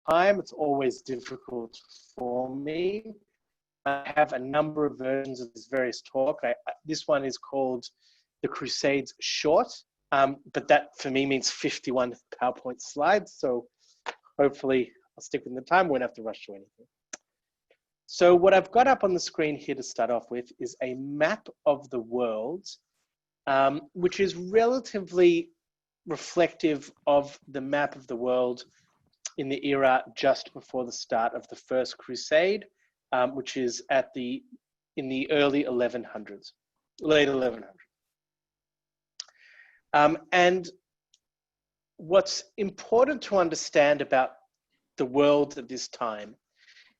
time. It's always difficult for me. I have a number of versions of this various talk. This one is called The Crusades Short, but that for me means 51 PowerPoint slides. So hopefully I'll stick with the time. We won't have to rush to anything. So what I've got up on the screen here to start off with is a map of the world, which is relatively reflective of the map of the world in the era just before the start of the First Crusade, which is in the early 1100s, late 1100s. And what's important to understand about the world at this time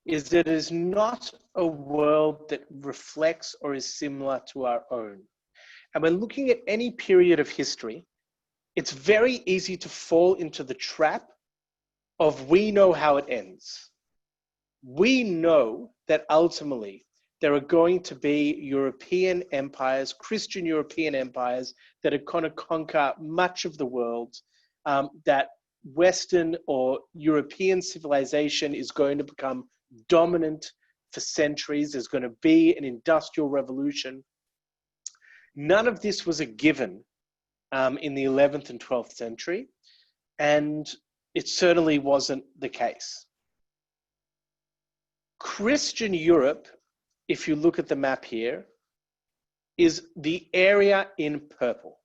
is that it is not a world that reflects or is similar to our own. And when looking at any period of history, it's very easy to fall into the trap of we know how it ends. We know that ultimately there are going to be European empires, Christian European empires that are going to conquer much of the world, that Western or European civilization is going to become dominant for centuries. There's going to be an industrial revolution. None of this was a given in the 11th and 12th century, and it certainly wasn't the case. Christian Europe, if you look at the map here, is the area in purple.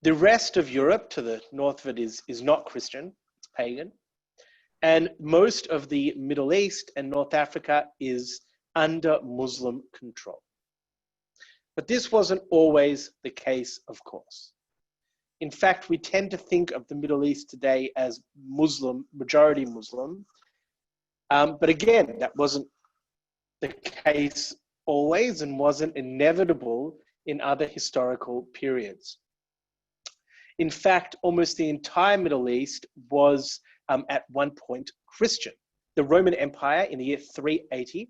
The rest of Europe to the north of it is not Christian, it's pagan. And most of the Middle East and North Africa is under Muslim control. But this wasn't always the case, of course. In fact, we tend to think of the Middle East today as Muslim, majority Muslim. But again, that wasn't the case always and wasn't inevitable in other historical periods. In fact, almost the entire Middle East was at one point Christian. The Roman Empire in the year 380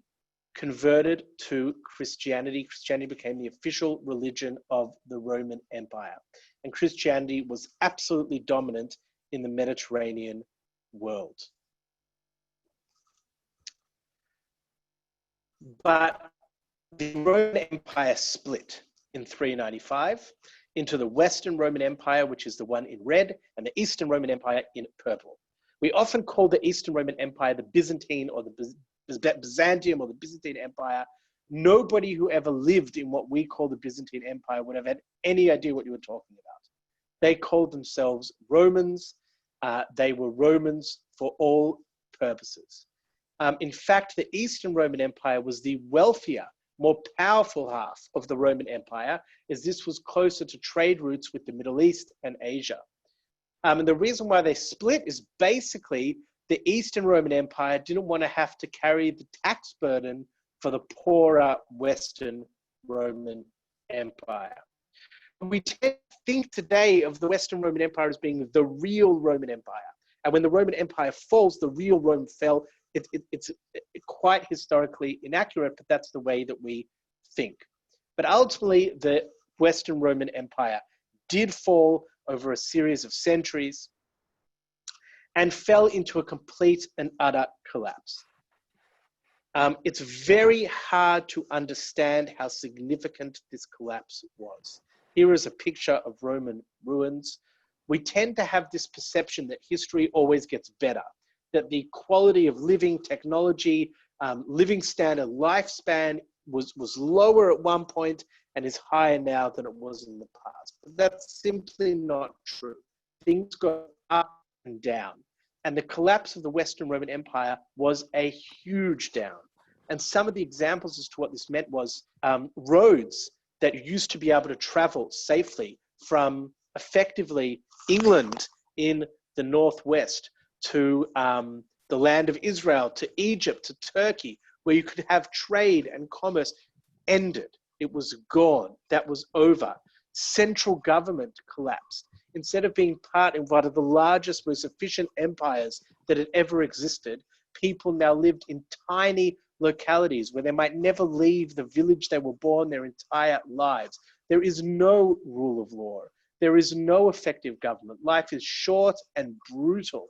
converted to Christianity. Christianity became the official religion of the Roman Empire. And Christianity was absolutely dominant in the Mediterranean world. But the Roman Empire split in 395 into the Western Roman Empire, which is the one in red, and the Eastern Roman Empire in purple. We often call the Eastern Roman Empire the Byzantine or the Byzantium or the Byzantine Empire. Nobody who ever lived in what we call the Byzantine Empire would have had any idea what you were talking about. They called themselves Romans. They were Romans for all purposes. In fact, the Eastern Roman Empire was the wealthier, more powerful half of the Roman Empire, as this was closer to trade routes with the Middle East and Asia. And the reason why they split is basically the Eastern Roman Empire didn't want to have to carry the tax burden for the poorer Western Roman Empire. We tend to think today of the Western Roman Empire as being the real Roman Empire. And when the Roman Empire falls, the real Rome fell. It's quite historically inaccurate, but that's the way that we think. But ultimately, the Western Roman Empire did fall over a series of centuries and fell into a complete and utter collapse. It's very hard to understand how significant this collapse was. Here is a picture of Roman ruins. We tend to have this perception that history always gets better, that the quality of living, technology, living standard, lifespan was lower at one point and is higher now than it was in the past. But that's simply not true. Things go up and down. And the collapse of the Western Roman Empire was a huge down. And some of the examples as to what this meant was roads that used to be able to travel safely from effectively England in the northwest to the land of Israel, to Egypt, to Turkey, where you could have trade and commerce, ended. It was gone. That was over. Central government collapsed. Instead of being part in one of the largest, most efficient empires that had ever existed, people now lived in tiny localities where they might never leave the village they were born their entire lives. There is no rule of law. There is no effective government. Life is short and brutal.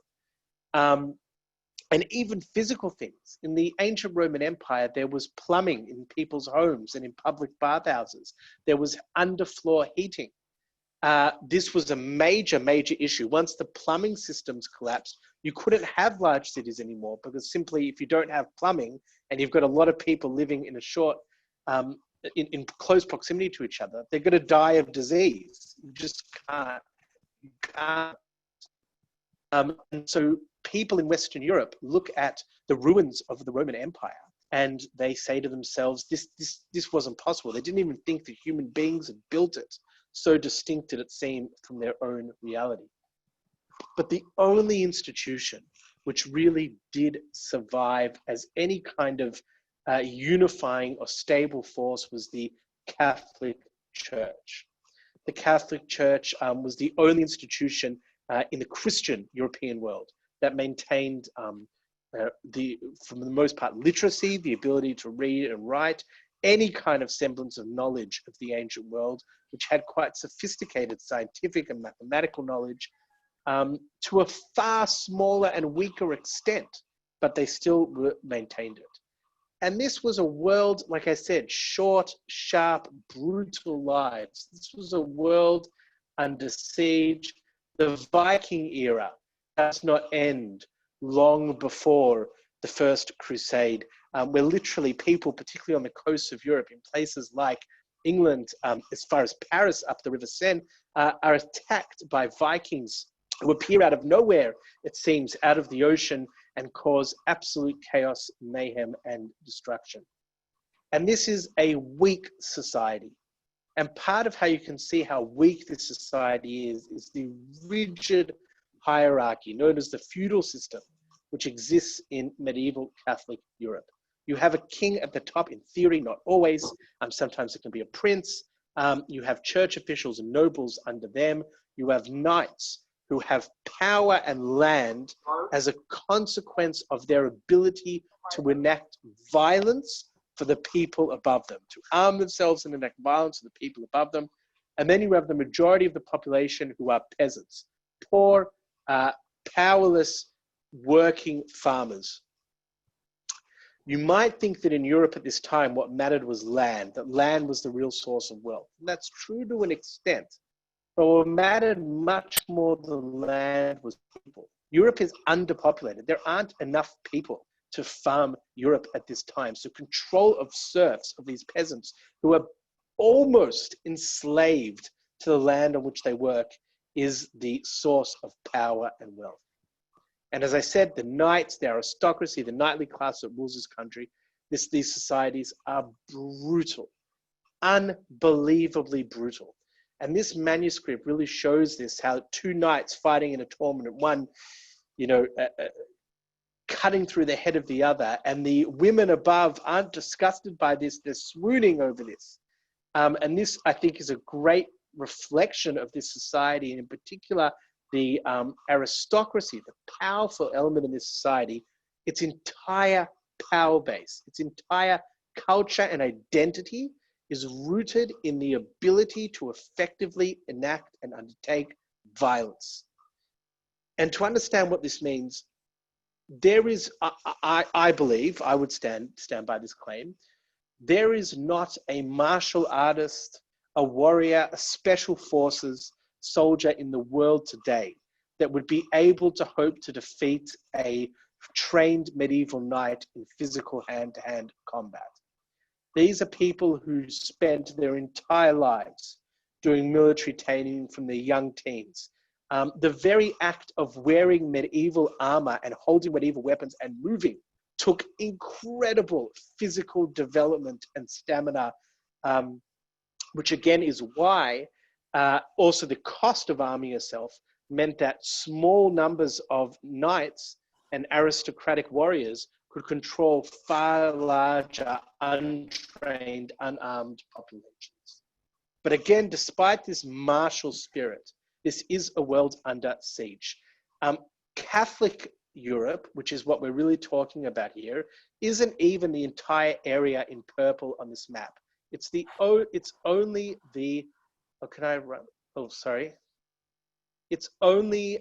And even physical things. In the ancient Roman Empire, there was plumbing in people's homes and in public bathhouses. There was underfloor heating. This was a major, major issue. Once the plumbing systems collapsed, you couldn't have large cities anymore, because simply if you don't have plumbing and you've got a lot of people living in a short, in close proximity to each other, they're going to die of disease. You just can't. You can't. And so people in Western Europe look at the ruins of the Roman Empire and they say to themselves, this wasn't possible. They didn't even think that human beings had built it. So distinct did it seem from their own reality. But the only institution which really did survive as any kind of unifying or stable force was the Catholic Church. The Catholic Church was the only institution in the Christian European world that maintained for the most part, literacy, the ability to read and write, any kind of semblance of knowledge of the ancient world, which had quite sophisticated scientific and mathematical knowledge, to a far smaller and weaker extent, but they still maintained it. And this was a world, like I said, short, sharp, brutal lives. This was a world under siege. The Viking era does not end long before the First Crusade, where literally people, particularly on the coasts of Europe, in places like England, as far as Paris up the River Seine, are attacked by Vikings who appear out of nowhere, it seems, out of the ocean, and cause absolute chaos, mayhem, and destruction. And this is a weak society. And part of how you can see how weak this society is the rigid hierarchy known as the feudal system, which exists in medieval Catholic Europe. You have a king at the top, in theory, not always. Sometimes it can be a prince. You have church officials and nobles under them. You have knights who have power and land as a consequence of their ability to enact violence for the people above them, to arm themselves and enact violence for the people above them. And then you have the majority of the population who are peasants, poor, powerless, working farmers. You might think that in Europe at this time, what mattered was land, that land was the real source of wealth. And that's true to an extent. But what mattered much more than land was people. Europe is underpopulated. There aren't enough people to farm Europe at this time. So control of serfs, of these peasants who are almost enslaved to the land on which they work, is the source of power and wealth. And as I said, the knights, the aristocracy, the knightly class that rules this country, these societies are brutal, unbelievably brutal. And this manuscript really shows this, how two knights fighting in a tournament, one, cutting through the head of the other, and the women above aren't disgusted by this, they're swooning over this. And this, I think, is a great reflection of this society, and in particular, the aristocracy, the powerful element in this society, its entire power base, its entire culture and identity is rooted in the ability to effectively enact and undertake violence. And to understand what this means, there is, I believe, I would stand by this claim, there is not a martial artist, a warrior, a special forces soldier in the world today that would be able to hope to defeat a trained medieval knight in physical hand-to-hand combat. These are people who spent their entire lives doing military training from their young teens. The very act of wearing medieval armor and holding medieval weapons and moving took incredible physical development and stamina, which again is why also the cost of arming yourself meant that small numbers of knights and aristocratic warriors could control far larger, untrained, unarmed populations. But again, despite this martial spirit, this is a world under siege. Catholic Europe, which is what we're really talking about here, isn't even the entire area in purple on this map. It's only the, oh, can I run? Oh, sorry. It's only,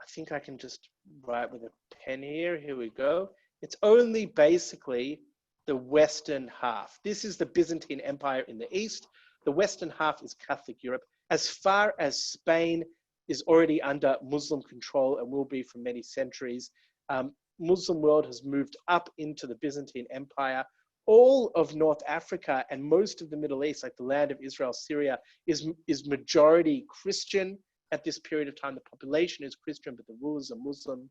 I think I can just write with a pen here. Here we go. It's only basically the western half. This is the Byzantine Empire in the east. The western half is Catholic Europe. As far as Spain is already under Muslim control and will be for many centuries, Muslim world has moved up into the Byzantine Empire. All of North Africa and most of the Middle East, like the land of Israel, Syria, is majority Christian at this period of time. The population is Christian, but the rulers are Muslim.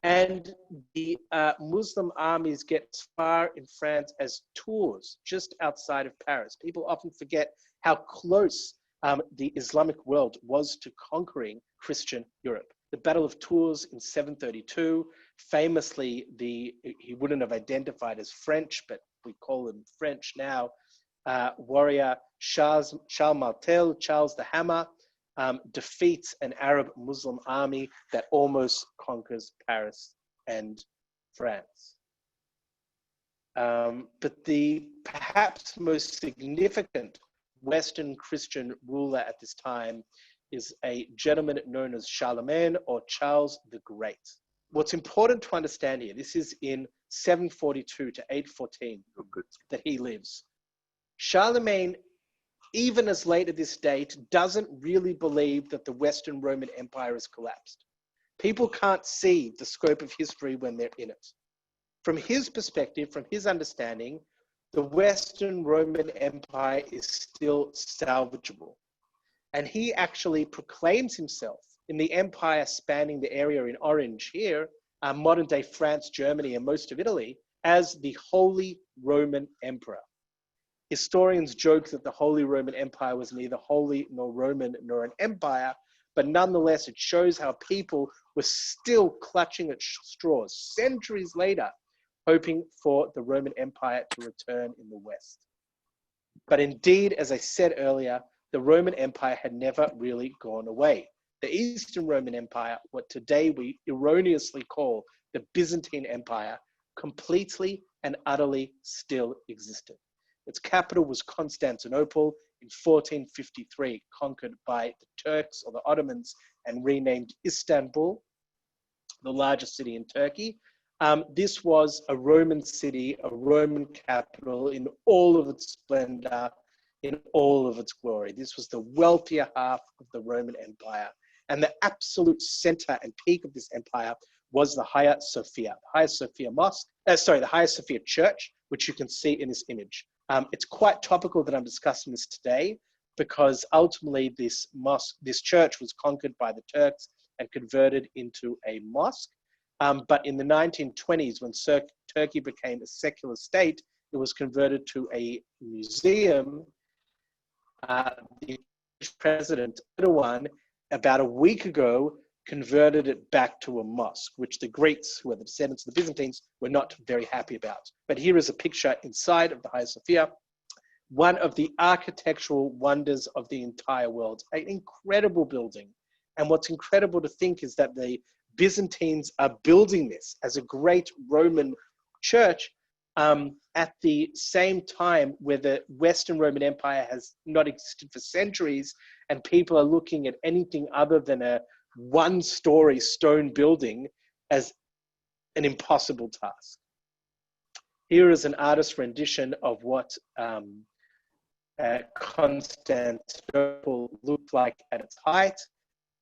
And the Muslim armies get as far in France as Tours, just outside of Paris. People often forget how close the Islamic world was to conquering Christian Europe. The Battle of Tours in 732, famously, he wouldn't have identified as French, but we call him French now, warrior Charles Martel, Charles the Hammer, defeats an Arab Muslim army that almost conquers Paris and France. But the perhaps most significant Western Christian ruler at this time is a gentleman known as Charlemagne, or Charles the Great. What's important to understand here, this is in 742 to 814 that he lives. Charlemagne, even as late as this date, doesn't really believe that the Western Roman Empire has collapsed. People can't see the scope of history when they're in it. From his perspective, from his understanding, the Western Roman Empire is still salvageable. And he actually proclaims himself in the empire spanning the area in orange here, modern day France, Germany, and most of Italy, as the Holy Roman Emperor. Historians joke that the Holy Roman Empire was neither holy nor Roman nor an empire, but nonetheless, it shows how people were still clutching at straws centuries later, hoping for the Roman Empire to return in the West. But indeed, as I said earlier, the Roman Empire had never really gone away. The Eastern Roman Empire, what today we erroneously call the Byzantine Empire, completely and utterly still existed. Its capital was Constantinople in 1453, conquered by the Turks or the Ottomans and renamed Istanbul, the largest city in Turkey. This was a Roman city, a Roman capital in all of its splendor, in all of its glory. This was the wealthier half of the Roman Empire. And the absolute center and peak of this empire was the Hagia Sophia. The Hagia Sophia Mosque, the Hagia Sophia Church, which you can see in this image. It's quite topical that I'm discussing this today because ultimately this church was conquered by the Turks and converted into a mosque. But in the 1920s, when Turkey became a secular state, it was converted to a museum. The president, Erdogan, about a week ago, converted it back to a mosque, which the Greeks, who are the descendants of the Byzantines, were not very happy about. But here is a picture inside of the Hagia Sophia, one of the architectural wonders of the entire world, an incredible building. And what's incredible to think is that the Byzantines are building this as a great Roman church at the same time where the Western Roman Empire has not existed for centuries and people are looking at anything other than a one-story stone building as an impossible task. Here is an artist's rendition of what Constantinople looked like at its height.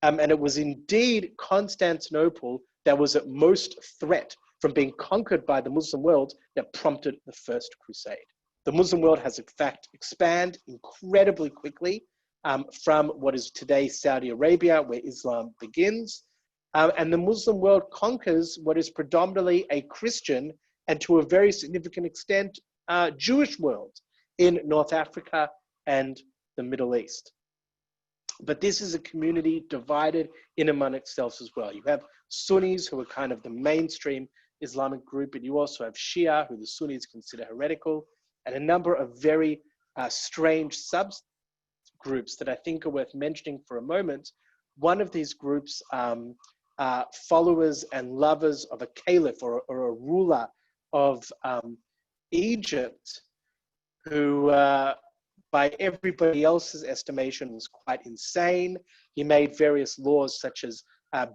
And it was indeed Constantinople that was at most threat from being conquered by the Muslim world that prompted the First Crusade. The Muslim world has in fact expanded incredibly quickly from what is today Saudi Arabia, where Islam begins. And the Muslim world conquers what is predominantly a Christian and to a very significant extent, Jewish world in North Africa and the Middle East. But this is a community divided in among itself as well. You have Sunnis who are kind of the mainstream Islamic group, and you also have Shia, who the Sunnis consider heretical, and a number of very strange subgroups that I think are worth mentioning for a moment. One of these groups are followers and lovers of a caliph or a ruler of Egypt who by everybody else's estimation, was quite insane. He made various laws such as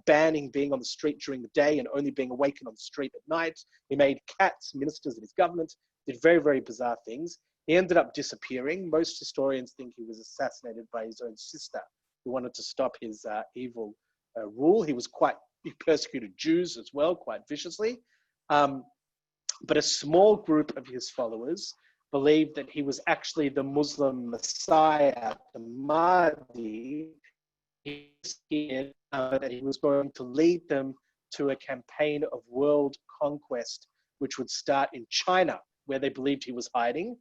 banning being on the street during the day and only being awakened on the street at night. He made cats ministers in his government, did very, very bizarre things. He ended up disappearing. Most historians think he was assassinated by his own sister, who wanted to stop his evil rule. He persecuted Jews as well, quite viciously. But a small group of his followers believed that he was actually the Muslim Messiah, the Mahdi, that he was going to lead them to a campaign of world conquest, which would start in China, where they believed he was hiding.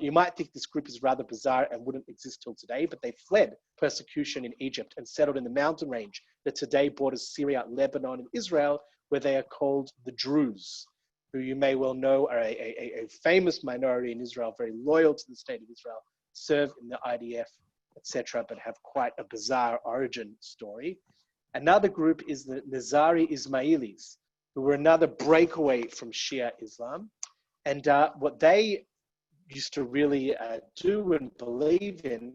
You might think this group is rather bizarre and wouldn't exist till today, but they fled persecution in Egypt and settled in the mountain range that today borders Syria, Lebanon, and Israel, where they are called the Druze, who you may well know are a famous minority in Israel, very loyal to the state of Israel, serve in the IDF, etc., but have quite a bizarre origin story. Another group is the Nizari Ismailis, who were another breakaway from Shia Islam. And what they used to really do and believe in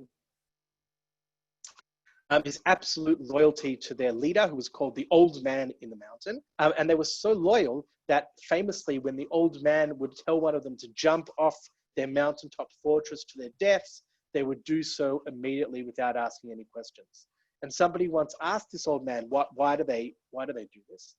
is absolute loyalty to their leader, who was called the Old Man in the Mountain. And they were so loyal that famously when the old man would tell one of them to jump off their mountaintop fortress to their deaths, they would do so immediately without asking any questions. And somebody once asked this old man, why do they do this?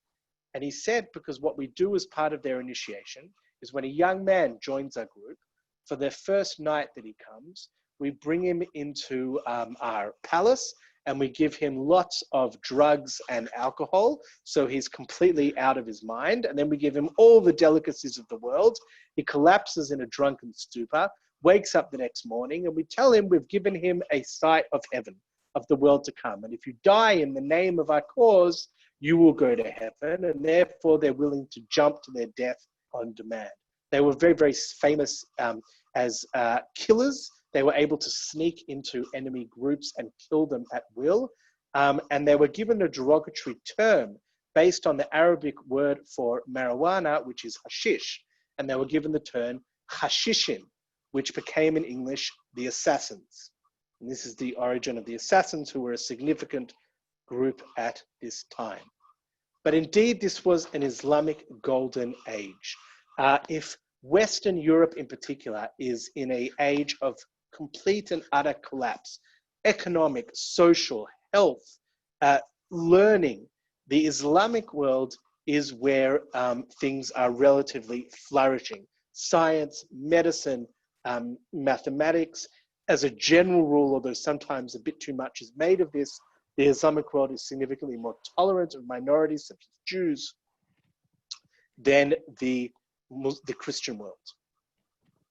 And he said, because what we do as part of their initiation is when a young man joins our group, for their first night that he comes, we bring him into our palace and we give him lots of drugs and alcohol, so he's completely out of his mind. And then we give him all the delicacies of the world. He collapses in a drunken stupor, wakes up the next morning, and we tell him we've given him a sight of heaven, of the world to come. And if you die in the name of our cause, you will go to heaven. And therefore, they're willing to jump to their death on demand. They were very, very famous as killers. They were able to sneak into enemy groups and kill them at will. And they were given a derogatory term based on the Arabic word for marijuana, which is hashish. And they were given the term hashishin, which became in English the assassins. And this is the origin of the assassins, who were a significant group at this time. But indeed, this was an Islamic golden age. If Western Europe in particular is in an age of complete and utter collapse, economic, social, health, learning, the Islamic world is where things are relatively flourishing. Science, medicine, mathematics, as a general rule, although sometimes a bit too much is made of this, the Islamic world is significantly more tolerant of minorities such as Jews than the Christian world.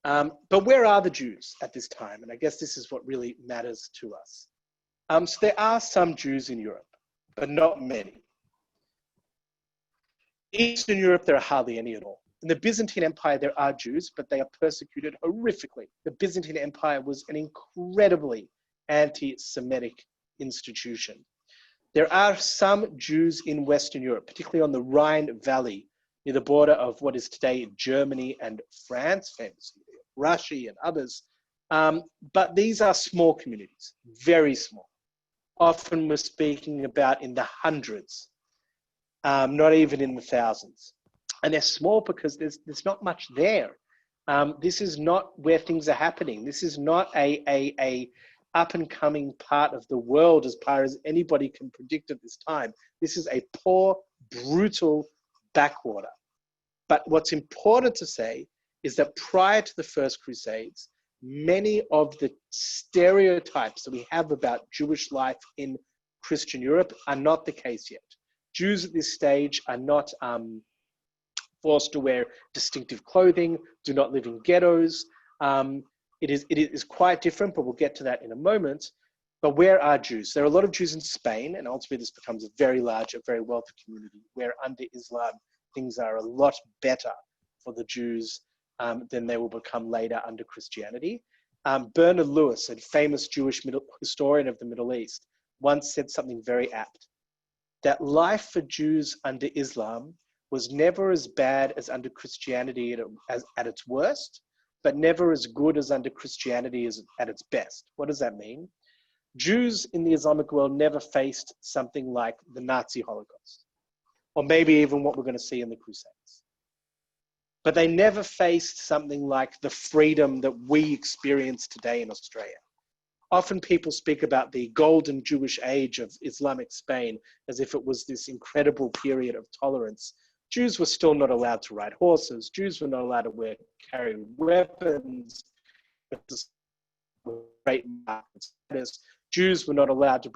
But where are the Jews at this time? And I guess this is what really matters to us. So there are some Jews in Europe, but not many. Eastern Europe, there are hardly any at all. In the Byzantine Empire, there are Jews, but they are persecuted horrifically. The Byzantine Empire was an incredibly anti-Semitic institution. There are some Jews in Western Europe, particularly on the Rhine Valley, near the border of what is today Germany and France, famously Russia and others. But these are small communities, very small. Often we're speaking about in the hundreds, not even in the thousands. And they're small because there's not much there. This is not where things are happening. This is not a up and coming part of the world as far as anybody can predict at this time. This is a poor, brutal backwater. But what's important to say is that prior to the First Crusades, many of the stereotypes that we have about Jewish life in Christian Europe are not the case yet. Jews at this stage are not forced to wear distinctive clothing, do not live in ghettos. It is quite different, but we'll get to that in a moment. But where are Jews? There are a lot of Jews in Spain, and ultimately this becomes a very large, a very wealthy community, where under Islam, things are a lot better for the Jews than they will become later under Christianity. Bernard Lewis, a famous Jewish historian of the Middle East, once said something very apt, that life for Jews under Islam was never as bad as under Christianity at its worst, but never as good as under Christianity is at its best. What does that mean? Jews in the Islamic world never faced something like the Nazi Holocaust, or maybe even what we're going to see in the Crusades. But they never faced something like the freedom that we experience today in Australia. Often people speak about the golden Jewish age of Islamic Spain as if it was this incredible period of tolerance. Jews were still not allowed to ride horses. Jews were not allowed to carry weapons. Great markets. Jews were not allowed to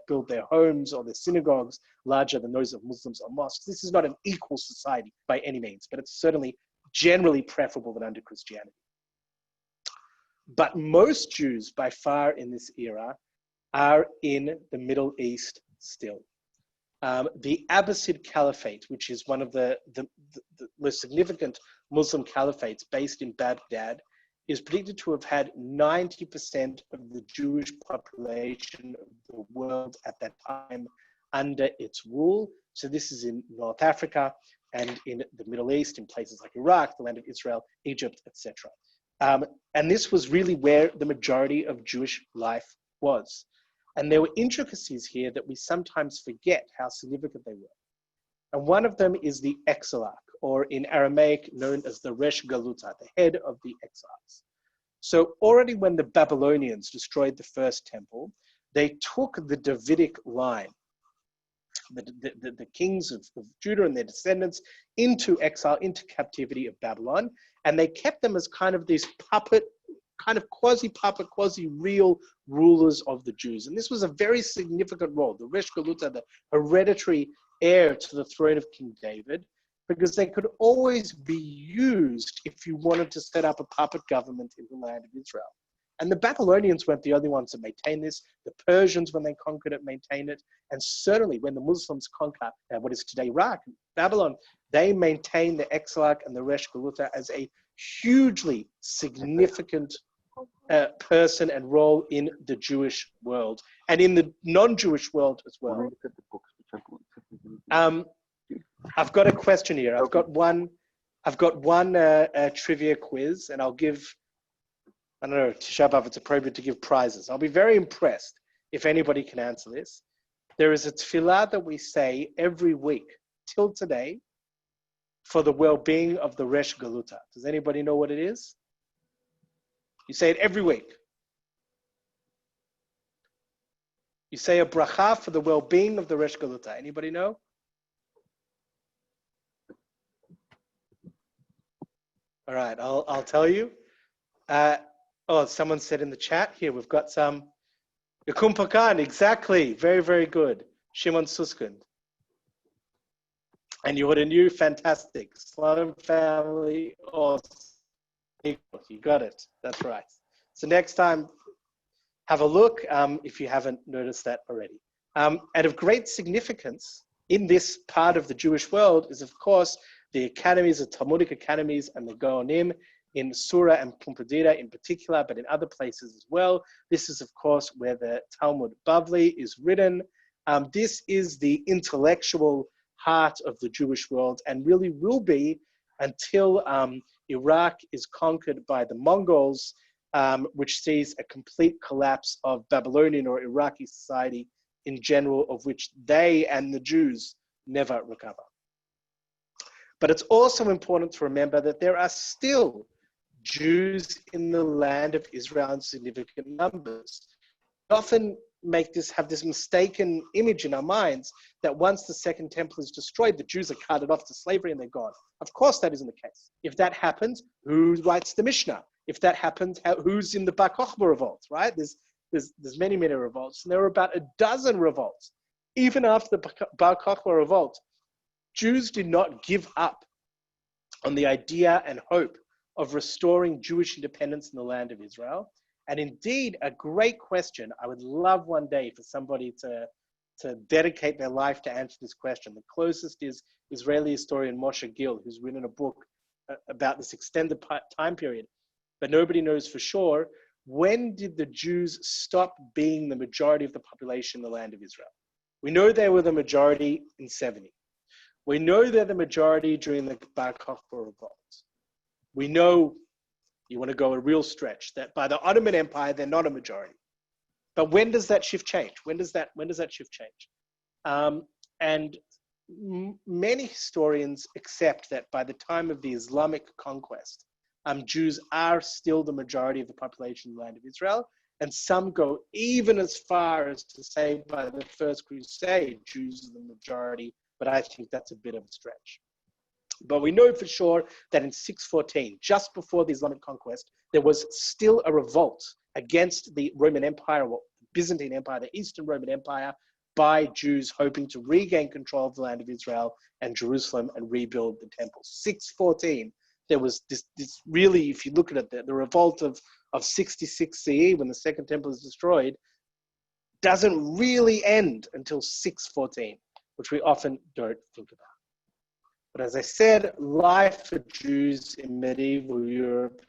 build their homes or their synagogues larger than those of Muslims or mosques. This is not an equal society by any means, but it's certainly generally preferable than under Christianity. But most Jews by far in this era are in the Middle East still. The Abbasid Caliphate, which is one of the most significant Muslim caliphates based in Baghdad, is predicted to have had 90% of the Jewish population of the world at that time under its rule. So this is in North Africa and in the Middle East, in places like Iraq, the land of Israel, Egypt, etc. And this was really where the majority of Jewish life was. And there were intricacies here that we sometimes forget how significant they were. And one of them is the Exarch, or in Aramaic known as the Resh Galuta, the head of the exiles. So already when the Babylonians destroyed the first temple, they took the Davidic line, the kings of Judah and their descendants, into exile, into captivity of Babylon, and they kept them as kind of these puppet, kind of quasi-puppet, quasi-real rulers of the Jews. And this was a very significant role, the Resh Galuta, the hereditary heir to the throne of King David, because they could always be used if you wanted to set up a puppet government in the land of Israel. And the Babylonians weren't the only ones that maintained this. The Persians, when they conquered it, maintained it. And certainly when the Muslims conquer what is today Iraq, Babylon, they maintained the Exarch and the Resh Galuta as a hugely significant person and role in the Jewish world and in the non-Jewish world as well. I've got a question here. I've got one trivia quiz, and I'll give, I don't know, Tisha B'Av, it's appropriate to give prizes. I'll be very impressed if anybody can answer this. There is a tefillah that we say every week till today for the well-being of the Resh Galuta. Does anybody know what it is? You say it every week. You say a bracha for the well-being of the Resh Galuta. Anybody know? All right, I'll tell you. Someone said in the chat here, we've got some. Yakum Pakan, exactly. Very, very good. Shimon Suskind. And you would have knew, fantastic. Slalom family, awesome. You got it. That's right. So next time, have a look if you haven't noticed that already. And of great significance in this part of the Jewish world is, of course, the academies, the Talmudic Academies and the Gaonim in Surah and Pumbedita in particular, but in other places as well. This is, of course, where the Talmud Bavli is written. This is the intellectual heart of the Jewish world and really will be until Iraq is conquered by the Mongols, which sees a complete collapse of Babylonian or Iraqi society in general, of which they and the Jews never recover. But it's also important to remember that there are still Jews in the land of Israel in significant numbers. We often have this mistaken image in our minds that once the Second Temple is destroyed, the Jews are carted off to slavery and they're gone. Of course, that isn't the case. If that happens, who writes the Mishnah? If that happens, who's in the Bar Kokhba revolt, right? There's many, many revolts. And there were about a dozen revolts. Even after the Bar Kokhba revolt, Jews did not give up on the idea and hope of restoring Jewish independence in the land of Israel. And indeed, a great question. I would love one day for somebody to dedicate their life to answer this question. The closest is Israeli historian Moshe Gil, who's written a book about this extended time period. But nobody knows for sure, when did the Jews stop being the majority of the population in the land of Israel? We know they were the majority in 70. We know they're the majority during the Bar Kokhba revolt. We know You want to go a real stretch, that by the Ottoman Empire, they're not a majority. But when does that shift change? When does that shift change? And many historians accept that by the time of the Islamic conquest, Jews are still the majority of the population in the land of Israel. And some go even as far as to say by the First Crusade, Jews are the majority, but I think that's a bit of a stretch. But we know for sure that in 614, just before the Islamic conquest, there was still a revolt against the Roman Empire, or Byzantine Empire, the Eastern Roman Empire, by Jews hoping to regain control of the land of Israel and Jerusalem and rebuild the temple. 614, there was this really, if you look at it, the revolt of 66 CE, when the Second Temple is destroyed, doesn't really end until 614, which we often don't think about. But as I said, life for Jews in medieval Europe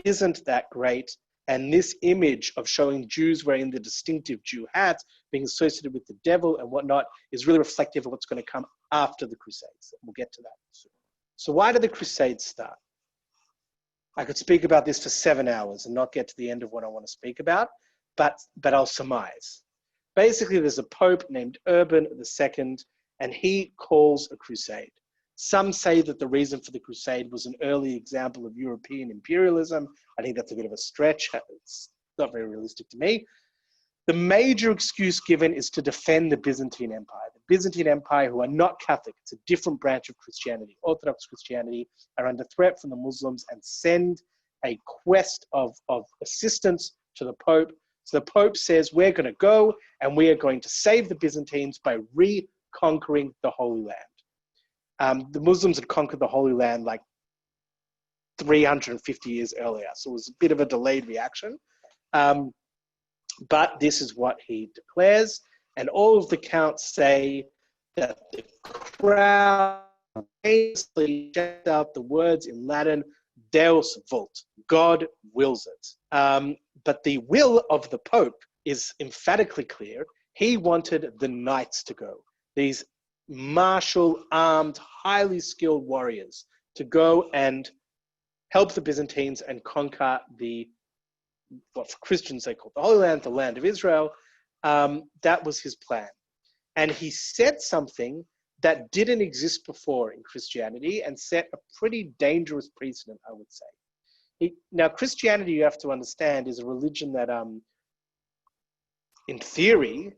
isn't that great. And this image of showing Jews wearing the distinctive Jew hats, being associated with the devil and whatnot, is really reflective of what's going to come after the Crusades. We'll get to that soon. So why did the Crusades start? I could speak about this for 7 hours and not get to the end of what I want to speak about, but I'll surmise. Basically, there's a pope named Urban II, and he calls a crusade. Some say that the reason for the crusade was an early example of European imperialism. I think that's a bit of a stretch. It's not very realistic to me. The major excuse given is to defend the Byzantine Empire. The Byzantine Empire, who are not Catholic, it's a different branch of Christianity. Orthodox Christianity are under threat from the Muslims and send a quest of assistance to the Pope. So the Pope says, we're going to go and we are going to save the Byzantines by reconquering the Holy Land. The Muslims had conquered the Holy Land like 350 years earlier, so it was a bit of a delayed reaction. But this is what he declares, and all of the counts say that the crowd basically checked out the words in Latin, Deus vult, God wills it. But the will of the Pope is emphatically clear. He wanted the knights to go, these martial, armed, highly skilled warriors, to go and help the Byzantines and conquer what for Christians they call the Holy Land, the land of Israel. That was his plan. And he said something that didn't exist before in Christianity and set a pretty dangerous precedent, I would say. Now, Christianity, you have to understand, is a religion that, in theory,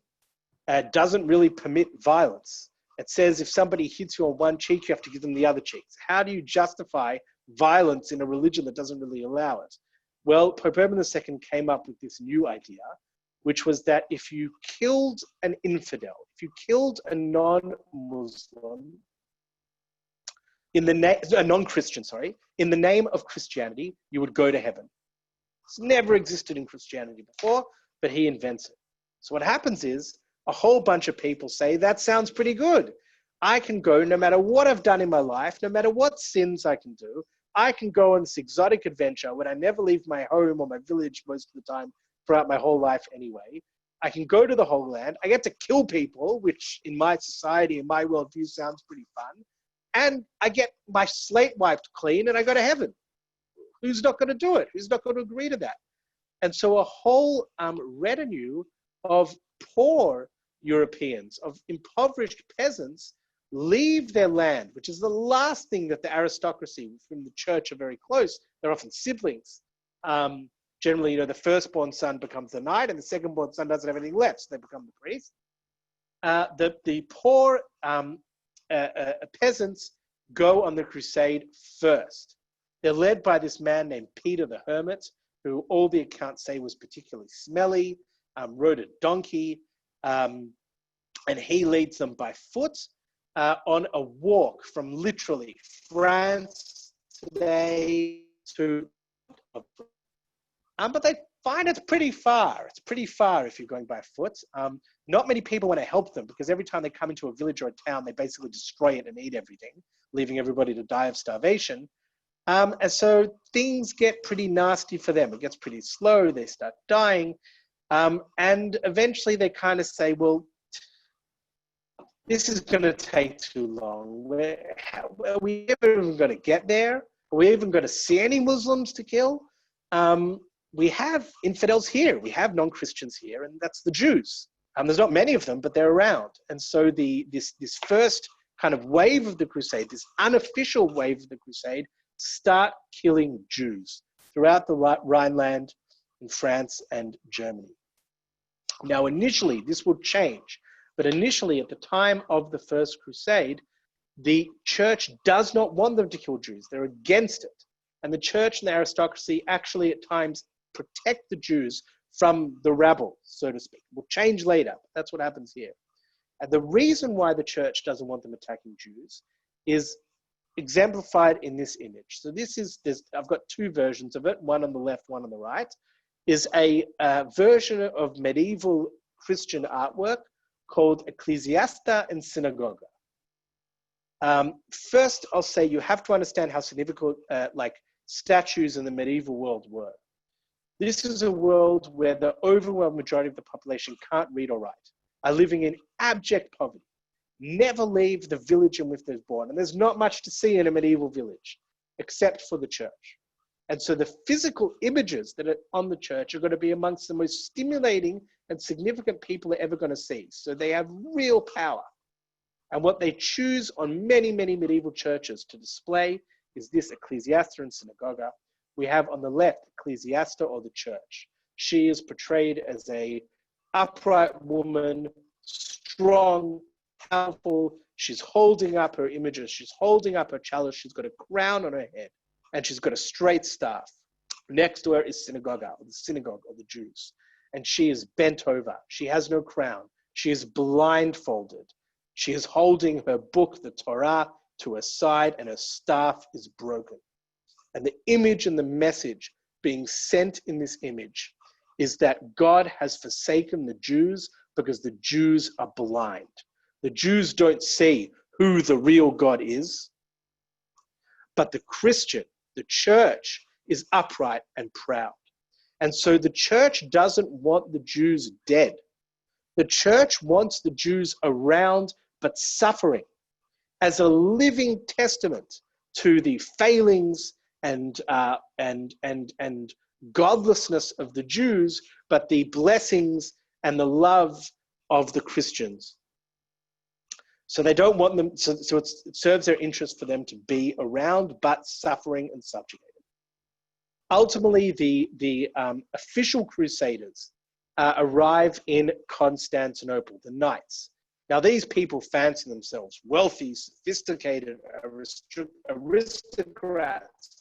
doesn't really permit violence. It says if somebody hits you on one cheek, you have to give them the other cheek. How do you justify violence in a religion that doesn't really allow it? Well, Pope Urban II came up with this new idea, which was that if you killed an infidel, if you killed a non-Muslim, a non-Christian, in the name of Christianity, you would go to heaven. It's never existed in Christianity before, but he invents it. So what happens is a whole bunch of people say, that sounds pretty good. I can go no matter what I've done in my life, no matter what sins I can do, I can go on this exotic adventure when I never leave my home or my village most of the time throughout my whole life anyway. I can go to the Holy Land. I get to kill people, which in my society, in my worldview, sounds pretty fun. And I get my slate wiped clean and I go to heaven. Who's not going to do it? Who's not going to agree to that? And so a whole retinue of poor Europeans, of impoverished peasants, leave their land, which is the last thing that the aristocracy from the church are very close. They're often siblings. Generally, the firstborn son becomes the knight and the secondborn son doesn't have anything left, so they become the priest. The poor peasants go on the crusade first. They're led by this man named Peter the Hermit, who all the accounts say was particularly smelly, rode a donkey, and he leads them by foot on a walk from literally France today to... but they find it's pretty far. It's pretty far if you're going by foot. Not many people want to help them because every time they come into a village or a town, they basically destroy it and eat everything, leaving everybody to die of starvation. And so things get pretty nasty for them. It gets pretty slow. They start dying. And eventually they kind of say, well, this is going to take too long. Are we ever even going to get there? Are we even going to see any Muslims to kill? we have infidels here. We have non-Christians here, and that's the Jews. There's not many of them, but they're around. And so this first kind of wave of the crusade, this unofficial wave of the crusade, start killing Jews throughout the Rhineland in France and Germany. Now, initially, this will change, but initially, at the time of the First Crusade, the church does not want them to kill Jews. They're against it. And the church and the aristocracy actually at times protect the Jews from the rabble, so to speak. We'll change later, but that's what happens here. And the reason why the church doesn't want them attacking Jews is exemplified in this image. So I've got two versions of it, one on the left, one on the right, is a version of medieval Christian artwork called Ecclesiasta and Synagoga. First, I'll say you have to understand how significant statues in the medieval world were. This is a world where the overwhelming majority of the population can't read or write, are living in abject poverty, never leave the village in which they're born. And there's not much to see in a medieval village, except for the church. And so the physical images that are on the church are going to be amongst the most stimulating and significant people are ever going to see. So they have real power. And what they choose on many, many medieval churches to display is this Ecclesiasta and Synagoga. We have on the left, Ecclesiasta, or the church. She is portrayed as a upright woman, strong, powerful. She's holding up her images. She's holding up her chalice. She's got a crown on her head, and she's got a straight staff. Next to her is Synagoga, or the synagogue of the Jews. And she is bent over. She has no crown. She is blindfolded. She is holding her book, the Torah, to her side, and her staff is broken. And the image and the message being sent in this image is that God has forsaken the Jews because the Jews are blind. The Jews don't see who the real God is, but the Christian, the church, is upright and proud. And so the church doesn't want the Jews dead. The church wants the Jews around but suffering as a living testament to the failings and godlessness of the Jews, but the blessings and the love of the Christians. So they don't want them, so it serves their interest for them to be around, but suffering and subjugated. Ultimately, the official crusaders arrive in Constantinople, the knights. Now, these people fancy themselves wealthy, sophisticated aristocrats.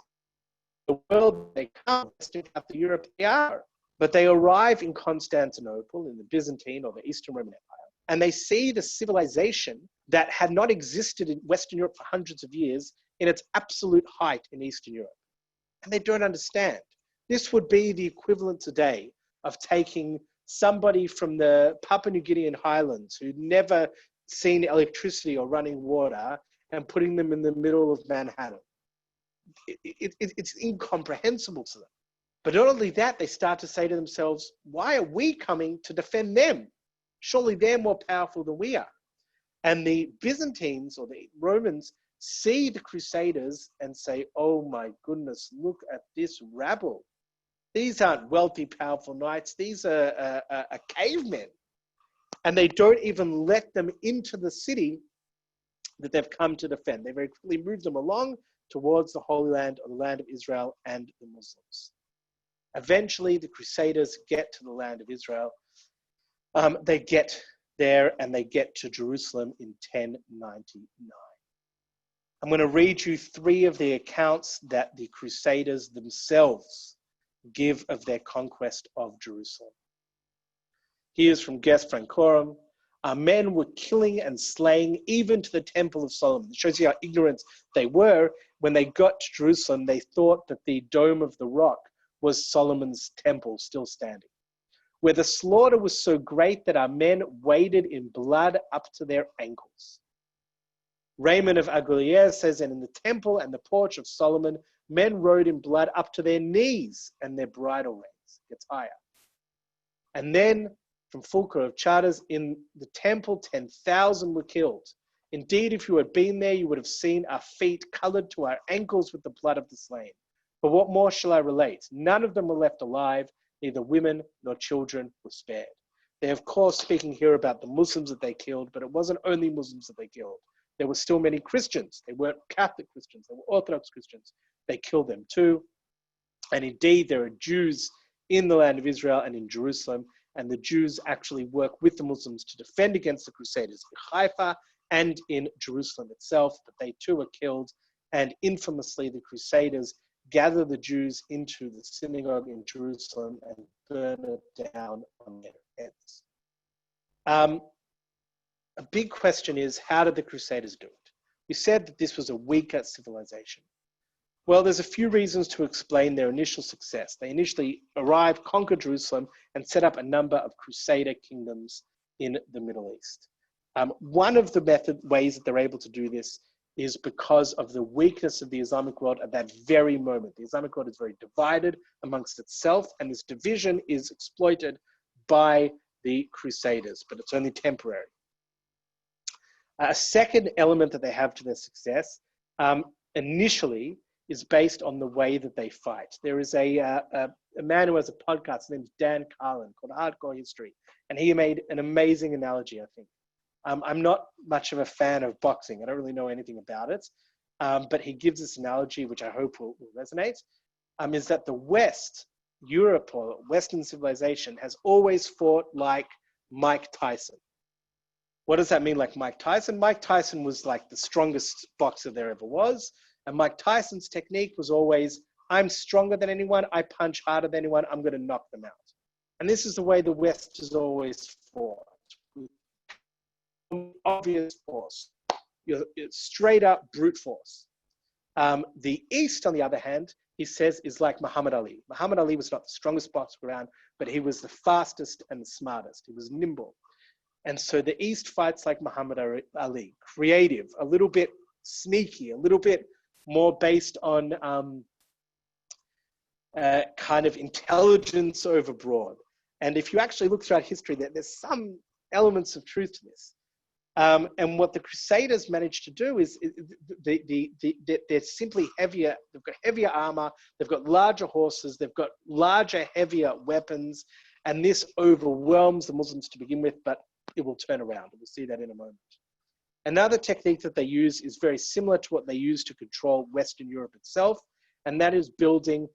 The world they come, Western Catholic Europe, they are. But they arrive in Constantinople, in the Byzantine or the Eastern Roman Empire, and they see the civilization that had not existed in Western Europe for hundreds of years in its absolute height in Eastern Europe. And they don't understand. This would be the equivalent today of taking somebody from the Papua New Guinean highlands who'd never seen electricity or running water and putting them in the middle of Manhattan. It's incomprehensible to them. But not only that, they start to say to themselves, why are we coming to defend them? Surely they're more powerful than we are. And the Byzantines or the Romans see the Crusaders and say, oh my goodness, look at this rabble. These aren't wealthy, powerful knights. These are cavemen. And they don't even let them into the city that they've come to defend. They very quickly move them along towards the Holy Land, or the land of Israel and the Muslims. Eventually, the Crusaders get to the land of Israel. They get there and they get to Jerusalem in 1099. I'm going to read you 3 of the accounts that the Crusaders themselves give of their conquest of Jerusalem. Here's from Ges Francorum. Our men were killing and slaying even to the Temple of Solomon. It shows you how ignorant they were. When they got to Jerusalem, they thought that the Dome of the Rock was Solomon's temple still standing, where the slaughter was so great that our men waded in blood up to their ankles. Raymond of Aguilera says, and in the temple and the porch of Solomon, men rode in blood up to their knees, and their bridle reins gets higher. And then from Fulcher of Charters, in the temple, 10,000 were killed. Indeed, if you had been there, you would have seen our feet colored to our ankles with the blood of the slain. But what more shall I relate? None of them were left alive, neither women nor children were spared. They're, of course, speaking here about the Muslims that they killed, but it wasn't only Muslims that they killed. There were still many Christians. They weren't Catholic Christians. They were Orthodox Christians. They killed them too. And indeed, there are Jews in the land of Israel and in Jerusalem, and the Jews actually work with the Muslims to defend against the Crusaders in Haifa and in Jerusalem itself, but they too were killed. And infamously, the Crusaders gather the Jews into the synagogue in Jerusalem and burn it down on their heads. A big question is, how did the Crusaders do it? We said that this was a weaker civilization. Well, there's a few reasons to explain their initial success. They initially arrived, conquered Jerusalem, and set up a number of Crusader kingdoms in the Middle East. One of the ways that they're able to do this is because of the weakness of the Islamic world at that very moment. The Islamic world is very divided amongst itself, and this division is exploited by the Crusaders, but it's only temporary. A second element that they have to their success, initially, is based on the way that they fight. There is a man who has a podcast, his name is Dan Carlin, called Hardcore History, and he made an amazing analogy, I think. I'm not much of a fan of boxing. I don't really know anything about it, but he gives this analogy, which I hope will resonate, is that the West, Europe or Western civilization, has always fought like Mike Tyson. What does that mean, like Mike Tyson? Mike Tyson was like the strongest boxer there ever was. And Mike Tyson's technique was always, I'm stronger than anyone, I punch harder than anyone, I'm going to knock them out. And this is the way the West has always fought. Obvious force. You're straight up brute force. The East, on the other hand, he says, is like Muhammad Ali. Muhammad Ali was not the strongest boxer around, but he was the fastest and the smartest. He was nimble. And so the East fights like Muhammad Ali, creative, a little bit sneaky, a little bit more based on kind of intelligence over broad. And if you actually look throughout history, there's some elements of truth to this. And what the Crusaders managed to do is they're simply heavier. They've got heavier armor. They've got larger horses. They've got larger, heavier weapons. And this overwhelms the Muslims to begin with, but it will turn around. We'll see that in a moment. Another technique that they use is very similar to what they use to control Western Europe itself, and that is building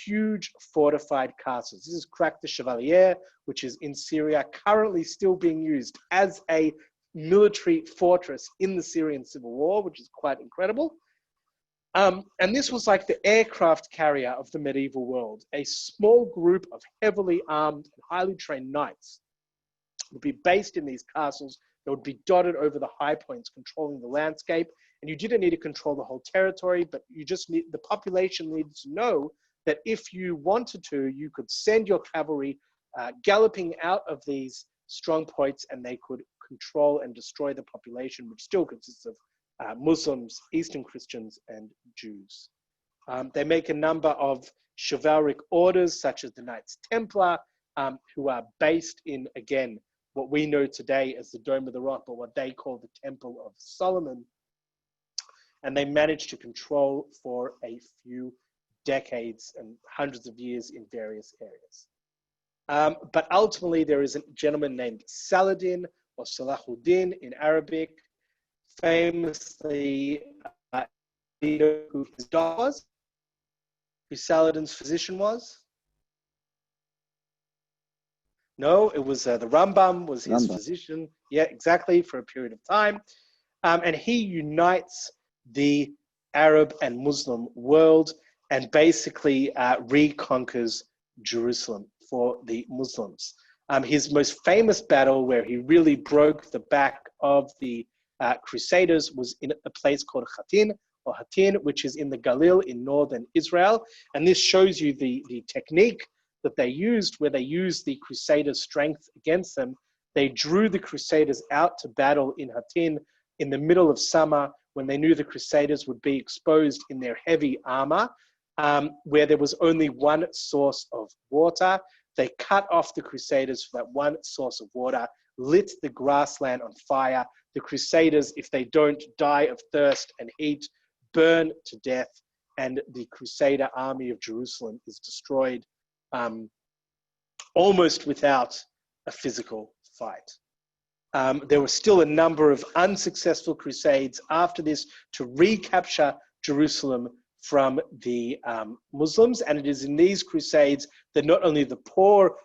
huge fortified castles. This is Crac the Chevalier, which is in Syria, currently still being used as a military fortress in the Syrian civil war, which is quite incredible. And this was like the aircraft carrier of the medieval world. A small group of heavily armed and highly trained knights would be based in these castles. They would be dotted over the high points, controlling the landscape. And you didn't need to control the whole territory, but you just need, the population needed to know that if you wanted to, you could send your cavalry galloping out of these strong points, and they could control and destroy the population, which still consists of Muslims, Eastern Christians, and Jews. They make a number of chivalric orders, such as the Knights Templar, who are based in, again, what we know today as the Dome of the Rock, but what they call the Temple of Solomon. And they managed to control for a few decades and hundreds of years in various areas. But ultimately, there is a gentleman named Saladin, or Salahuddin in Arabic, famously who his dog was, who Saladin's physician was. No, it was the Rambam was his physician. Yeah, exactly, for a period of time. And he unites the Arab and Muslim world and basically reconquers Jerusalem for the Muslims. His most famous battle, where he really broke the back of the Crusaders, was in a place called Hattin, which is in the Galil in northern Israel. And this shows you the technique that they used, where they used the Crusaders' strength against them. They drew the Crusaders out to battle in Hattin in the middle of summer, when they knew the Crusaders would be exposed in their heavy armor, where there was only one source of water. They cut off the Crusaders for that one source of water, lit the grassland on fire. The Crusaders, if they don't die of thirst and heat, burn to death. and the Crusader army of Jerusalem is destroyed almost without a physical fight. There were still a number of unsuccessful crusades after this to recapture Jerusalem from the Muslims, and it is in these crusades that not only the poor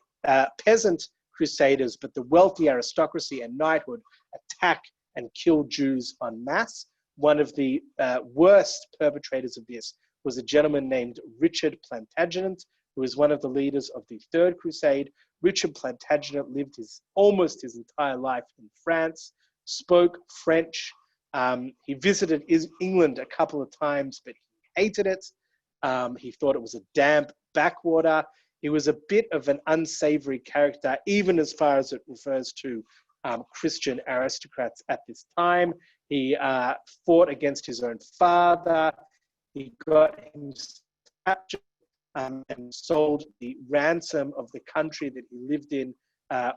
peasant crusaders, but the wealthy aristocracy and knighthood attack and kill Jews en masse. One of the worst perpetrators of this was a gentleman named Richard Plantagenet, who was one of the leaders of the Third Crusade. Richard Plantagenet lived almost his entire life in France, spoke French. He visited England a couple of times, but he hated it. He thought it was a damp backwater. He was a bit of an unsavory character, even as far as it refers to Christian aristocrats at this time. He fought against his own father. He got him captured and sold the ransom of the country that he lived in,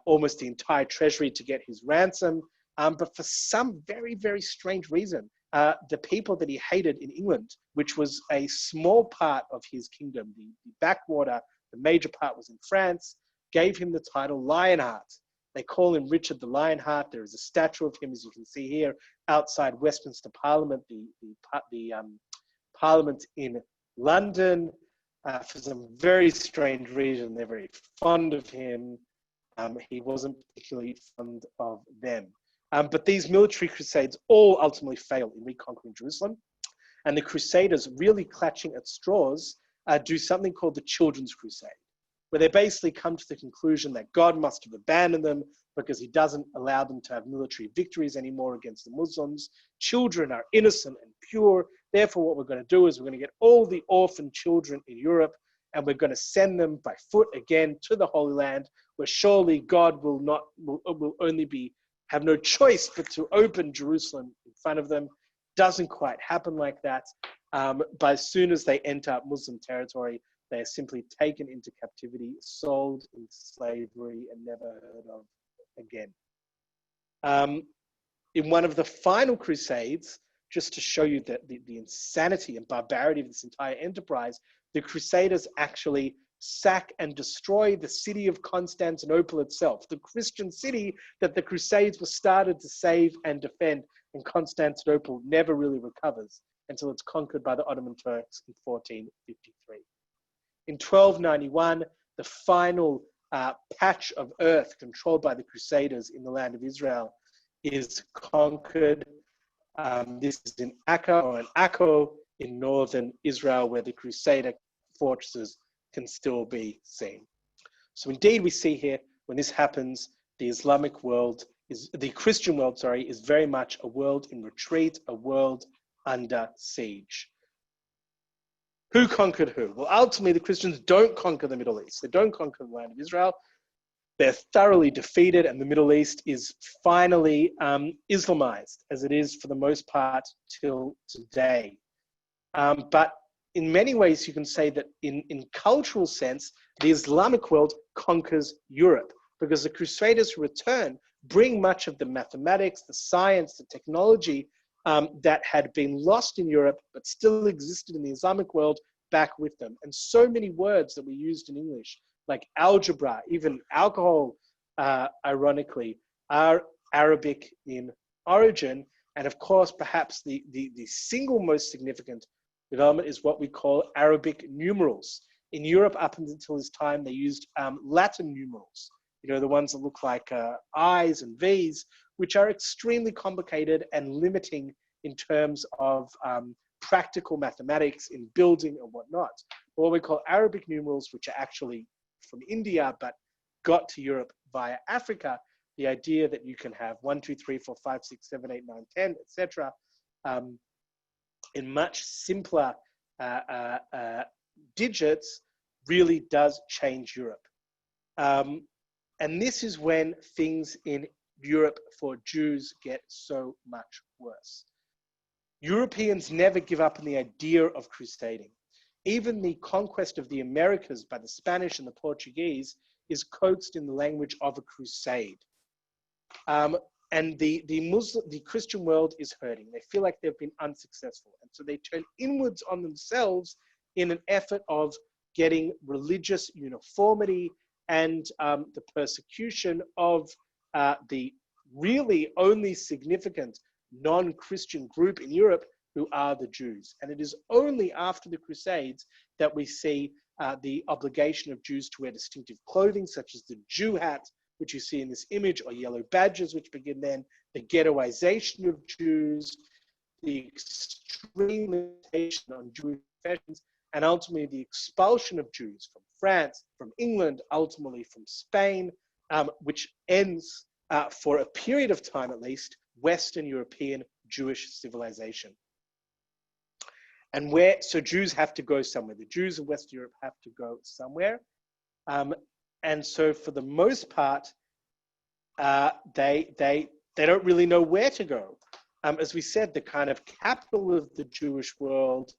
almost the entire treasury to get his ransom. But for some very, very strange reason, the people that he hated in England, which was a small part of his kingdom, the backwater, the major part was in France, gave him the title Lionheart. They call him Richard the Lionheart. There is a statue of him, as you can see here, outside Westminster Parliament, the Parliament in London. For some very strange reason, they're very fond of him. He wasn't particularly fond of them. But these military crusades all ultimately fail in reconquering Jerusalem. And the Crusaders, really clutching at straws, do something called the Children's Crusade, where they basically come to the conclusion that God must have abandoned them because he doesn't allow them to have military victories anymore against the Muslims. Children are innocent and pure. Therefore, what we're going to do is we're going to get all the orphan children in Europe and we're going to send them by foot again to the Holy Land, where surely God will only have no choice but to open Jerusalem in front of them. Doesn't quite happen like that. But as soon as they enter Muslim territory, they are simply taken into captivity, sold into slavery, and never heard of again. In one of the final crusades, just to show you the insanity and barbarity of this entire enterprise, the Crusaders actually sack and destroy the city of Constantinople itself, the Christian city that the Crusades were started to save and defend, and Constantinople never really recovers until it's conquered by the Ottoman Turks in 1453. In 1291, the final patch of earth controlled by the Crusaders in the land of Israel is conquered. This is in Akka or in Akko in northern Israel, where the Crusader fortresses can still be seen. So indeed, we see here when this happens, the Christian world, is very much a world in retreat, a world under siege. Who conquered who? Well, ultimately, the Christians don't conquer the Middle East. They don't conquer the land of Israel. They're thoroughly defeated, and the Middle East is finally Islamized, as it is for the most part till today. But in many ways, you can say that in cultural sense, the Islamic world conquers Europe, because the Crusaders who return bring much of the mathematics, the science, the technology that had been lost in Europe, but still existed in the Islamic world, back with them. And so many words that we used in English, like algebra, even alcohol, ironically, are Arabic in origin. And of course, perhaps the single most significant development is what we call Arabic numerals. In Europe, up until this time, they used Latin numerals, the ones that look like I's and V's, which are extremely complicated and limiting in terms of practical mathematics in building and whatnot. What we call Arabic numerals, which are actually from India, but got to Europe via Africa, the idea that you can have 1, 2, 3, 4, 5, 6, 7, 8, 9, 10, etc., in much simpler digits really does change Europe. And this is when things in Europe for Jews get so much worse. Europeans never give up on the idea of crusading. Even the conquest of the Americas by the Spanish and the Portuguese is coaxed in the language of a crusade. the Christian world is hurting. They feel like they've been unsuccessful. And so they turn inwards on themselves in an effort of getting religious uniformity and the persecution of the really only significant non-Christian group in Europe, who are the Jews. And it is only after the Crusades that we see the obligation of Jews to wear distinctive clothing, such as the Jew hat, which you see in this image, or yellow badges, which begin then, the ghettoization of Jews, the extreme limitation on Jewish professions, and ultimately the expulsion of Jews from France, from England, ultimately from Spain, which ends, for a period of time at least, Western European Jewish civilization. And so Jews have to go somewhere. The Jews of Western Europe have to go somewhere. And so for the most part, they don't really know where to go. As we said, the kind of capital of the Jewish world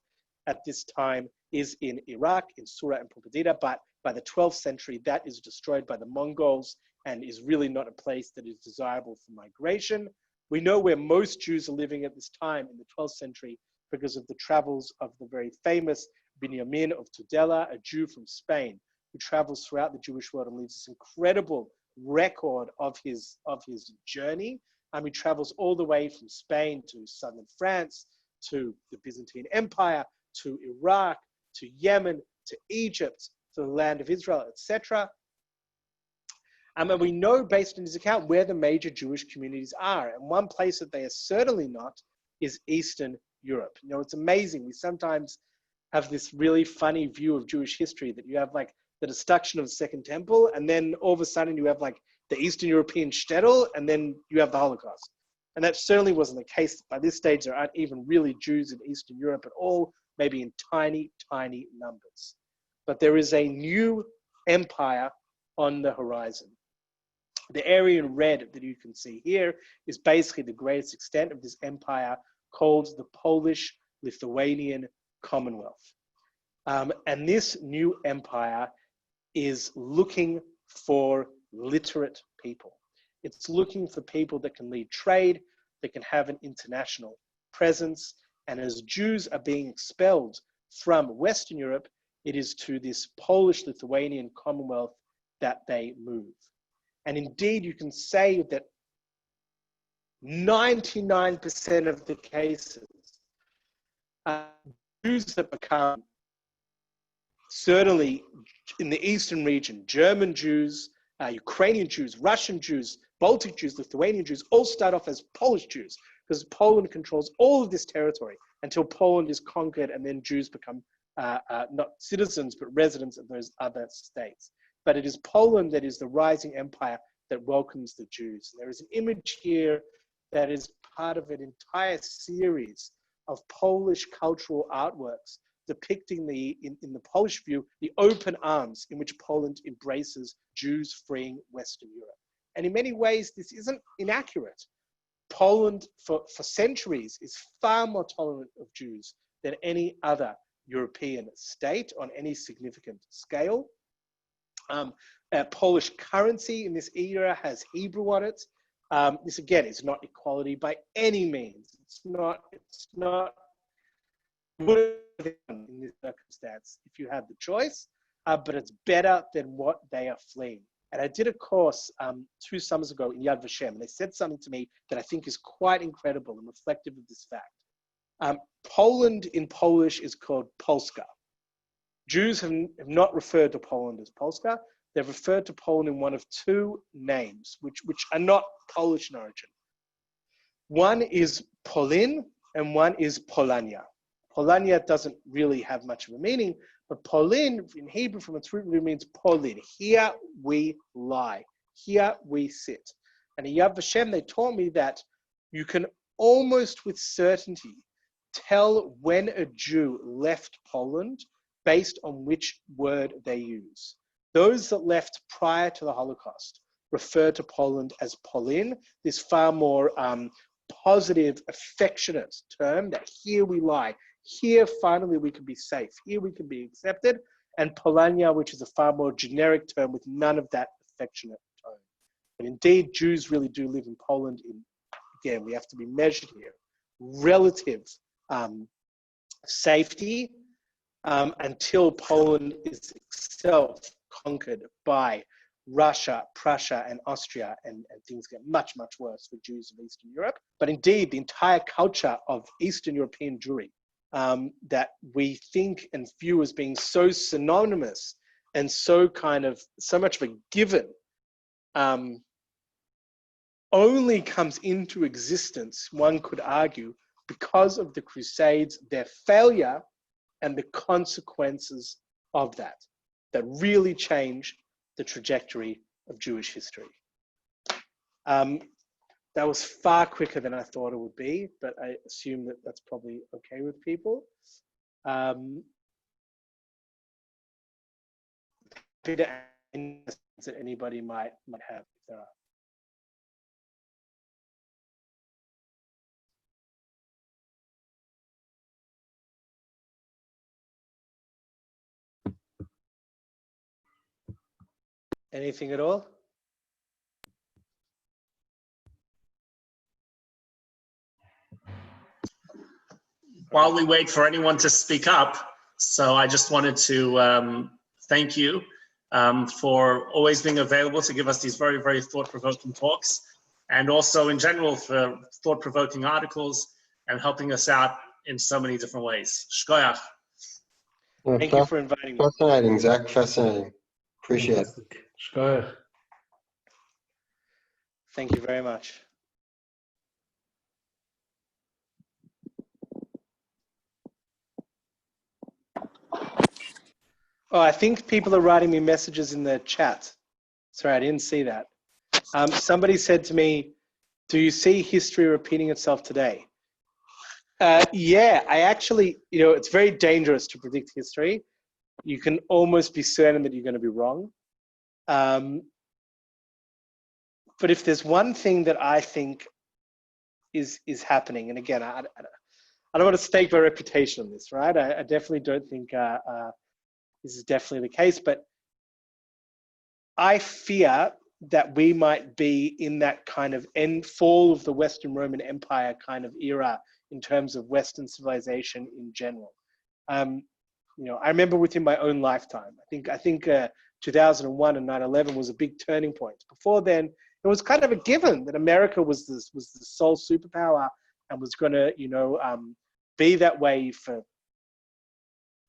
at this time is in Iraq, in Surah and Pulpadita, but by the 12th century, that is destroyed by the Mongols and is really not a place that is desirable for migration. We know where most Jews are living at this time in the 12th century because of the travels of the very famous Binyamin of Tudela, a Jew from Spain, who travels throughout the Jewish world and leaves this incredible record of his journey. He travels all the way from Spain to southern France, to the Byzantine Empire, to Iraq, to Yemen, to Egypt, to the land of Israel, etc. And we know, based on his account, where the major Jewish communities are. And one place that they are certainly not is Eastern Europe. You know, it's amazing. We sometimes have this really funny view of Jewish history that you have like the destruction of the Second Temple, and then all of a sudden you have like the Eastern European shtetl, and then you have the Holocaust. And that certainly wasn't the case. By this stage, there aren't even really Jews in Eastern Europe at all, maybe in tiny, tiny numbers. But there is a new empire on the horizon. The area in red that you can see here is basically the greatest extent of this empire, called the Polish-Lithuanian Commonwealth. And this new empire is looking for literate people. It's looking for people that can lead trade, that can have an international presence. And as Jews are being expelled from Western Europe, it is to this Polish-Lithuanian Commonwealth that they move. And indeed, you can say that 99% of the cases, Jews that become, certainly in the Eastern region, German Jews, Ukrainian Jews, Russian Jews, Baltic Jews, Lithuanian Jews, all start off as Polish Jews, because Poland controls all of this territory until Poland is conquered, and then Jews become not citizens, but residents of those other states. But it is Poland that is the rising empire that welcomes the Jews. There is an image here that is part of an entire series of Polish cultural artworks depicting in the Polish view, the open arms in which Poland embraces Jews freeing Western Europe. And in many ways, this isn't inaccurate. Poland, for centuries, is far more tolerant of Jews than any other European state on any significant scale. Polish currency in this era has Hebrew on it. This again is not equality by any means. It's not would have done in this circumstance if you had the choice, but it's better than what they are fleeing. And I did a course 2 summers ago in Yad Vashem, and they said something to me that I think is quite incredible and reflective of this fact. Poland in Polish is called Polska. Jews have not referred to Poland as Polska. They've referred to Poland in one of 2 names, which are not Polish in origin. One is Polin, and one is Polania. Polania doesn't really have much of a meaning, but Polin in Hebrew from its root means Polin. Here we lie. Here we sit. And in Yad Vashem, they taught me that you can almost with certainty tell when a Jew left Poland based on which word they use. Those that left prior to the Holocaust refer to Poland as Polin, this far more positive, affectionate term that here we lie. Here, finally, we can be safe. Here we can be accepted. And Polania, which is a far more generic term with none of that affectionate tone. And indeed, Jews really do live in Poland again, we have to be measured here, relative safety until Poland is itself conquered by Russia, Prussia, and Austria, and things get much, much worse for Jews of Eastern Europe. But indeed, the entire culture of Eastern European Jewry that we think and view as being so synonymous and so much of a given, only comes into existence, one could argue, because of the Crusades, their failure, and the consequences of that really change the trajectory of Jewish history. That was far quicker than I thought it would be, but I assume that that's probably okay with people. That anybody might have, if there are. Anything at all? While we wait for anyone to speak up, so I just wanted to thank you for always being available to give us these very, very thought-provoking talks, and also in general for thought-provoking articles and helping us out in so many different ways. Shkoyach. Thank you for inviting me. Fascinating, Zach. Fascinating. Appreciate it. Shkoyach. Thank you very much. Oh, I think people are writing me messages in the chat. Sorry, I didn't see that. Somebody said to me, do you see history repeating itself today? Yeah, I actually, it's very dangerous to predict history. You can almost be certain that you're going to be wrong. But if there's one thing that I think is happening, and again, I don't want to stake my reputation on this, right? I definitely don't think this is definitely the case, but I fear that we might be in that kind of fall of the Western Roman Empire kind of era in terms of Western civilization in general. I remember within my own lifetime, I think 2001 and 9/11 was a big turning point. Before then, it was kind of a given that America was the sole superpower and was going to, be that way for,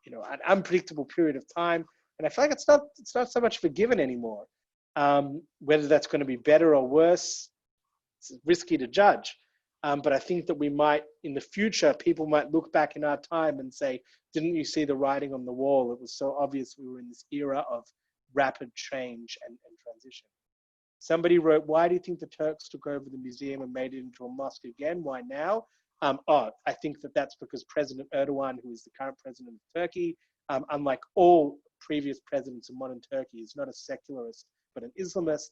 an unpredictable period of time. And I feel like it's not so much of a given anymore. Whether that's going to be better or worse, it's risky to judge. But I think that we might, in the future, people might look back in our time and say, didn't you see the writing on the wall? It was so obvious we were in this era of rapid change and transition. Somebody wrote, why do you think the Turks took over the museum and made it into a mosque again? Why now? I think that's because President Erdogan, who is the current president of Turkey, unlike all previous presidents of modern Turkey, is not a secularist, but an Islamist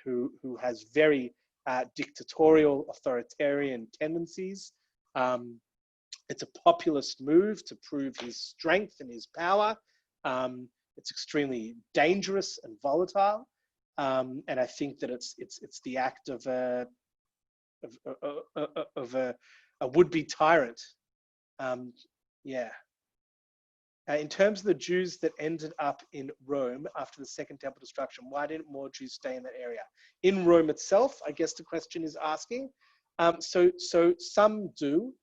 who has very dictatorial, authoritarian tendencies. It's a populist move to prove his strength and his power. It's extremely dangerous and volatile, and I think that it's the act of a would-be tyrant. In terms of the Jews that ended up in Rome after the Second Temple destruction, why didn't more Jews stay in that area? In Rome itself, I guess the question is asking. So some do.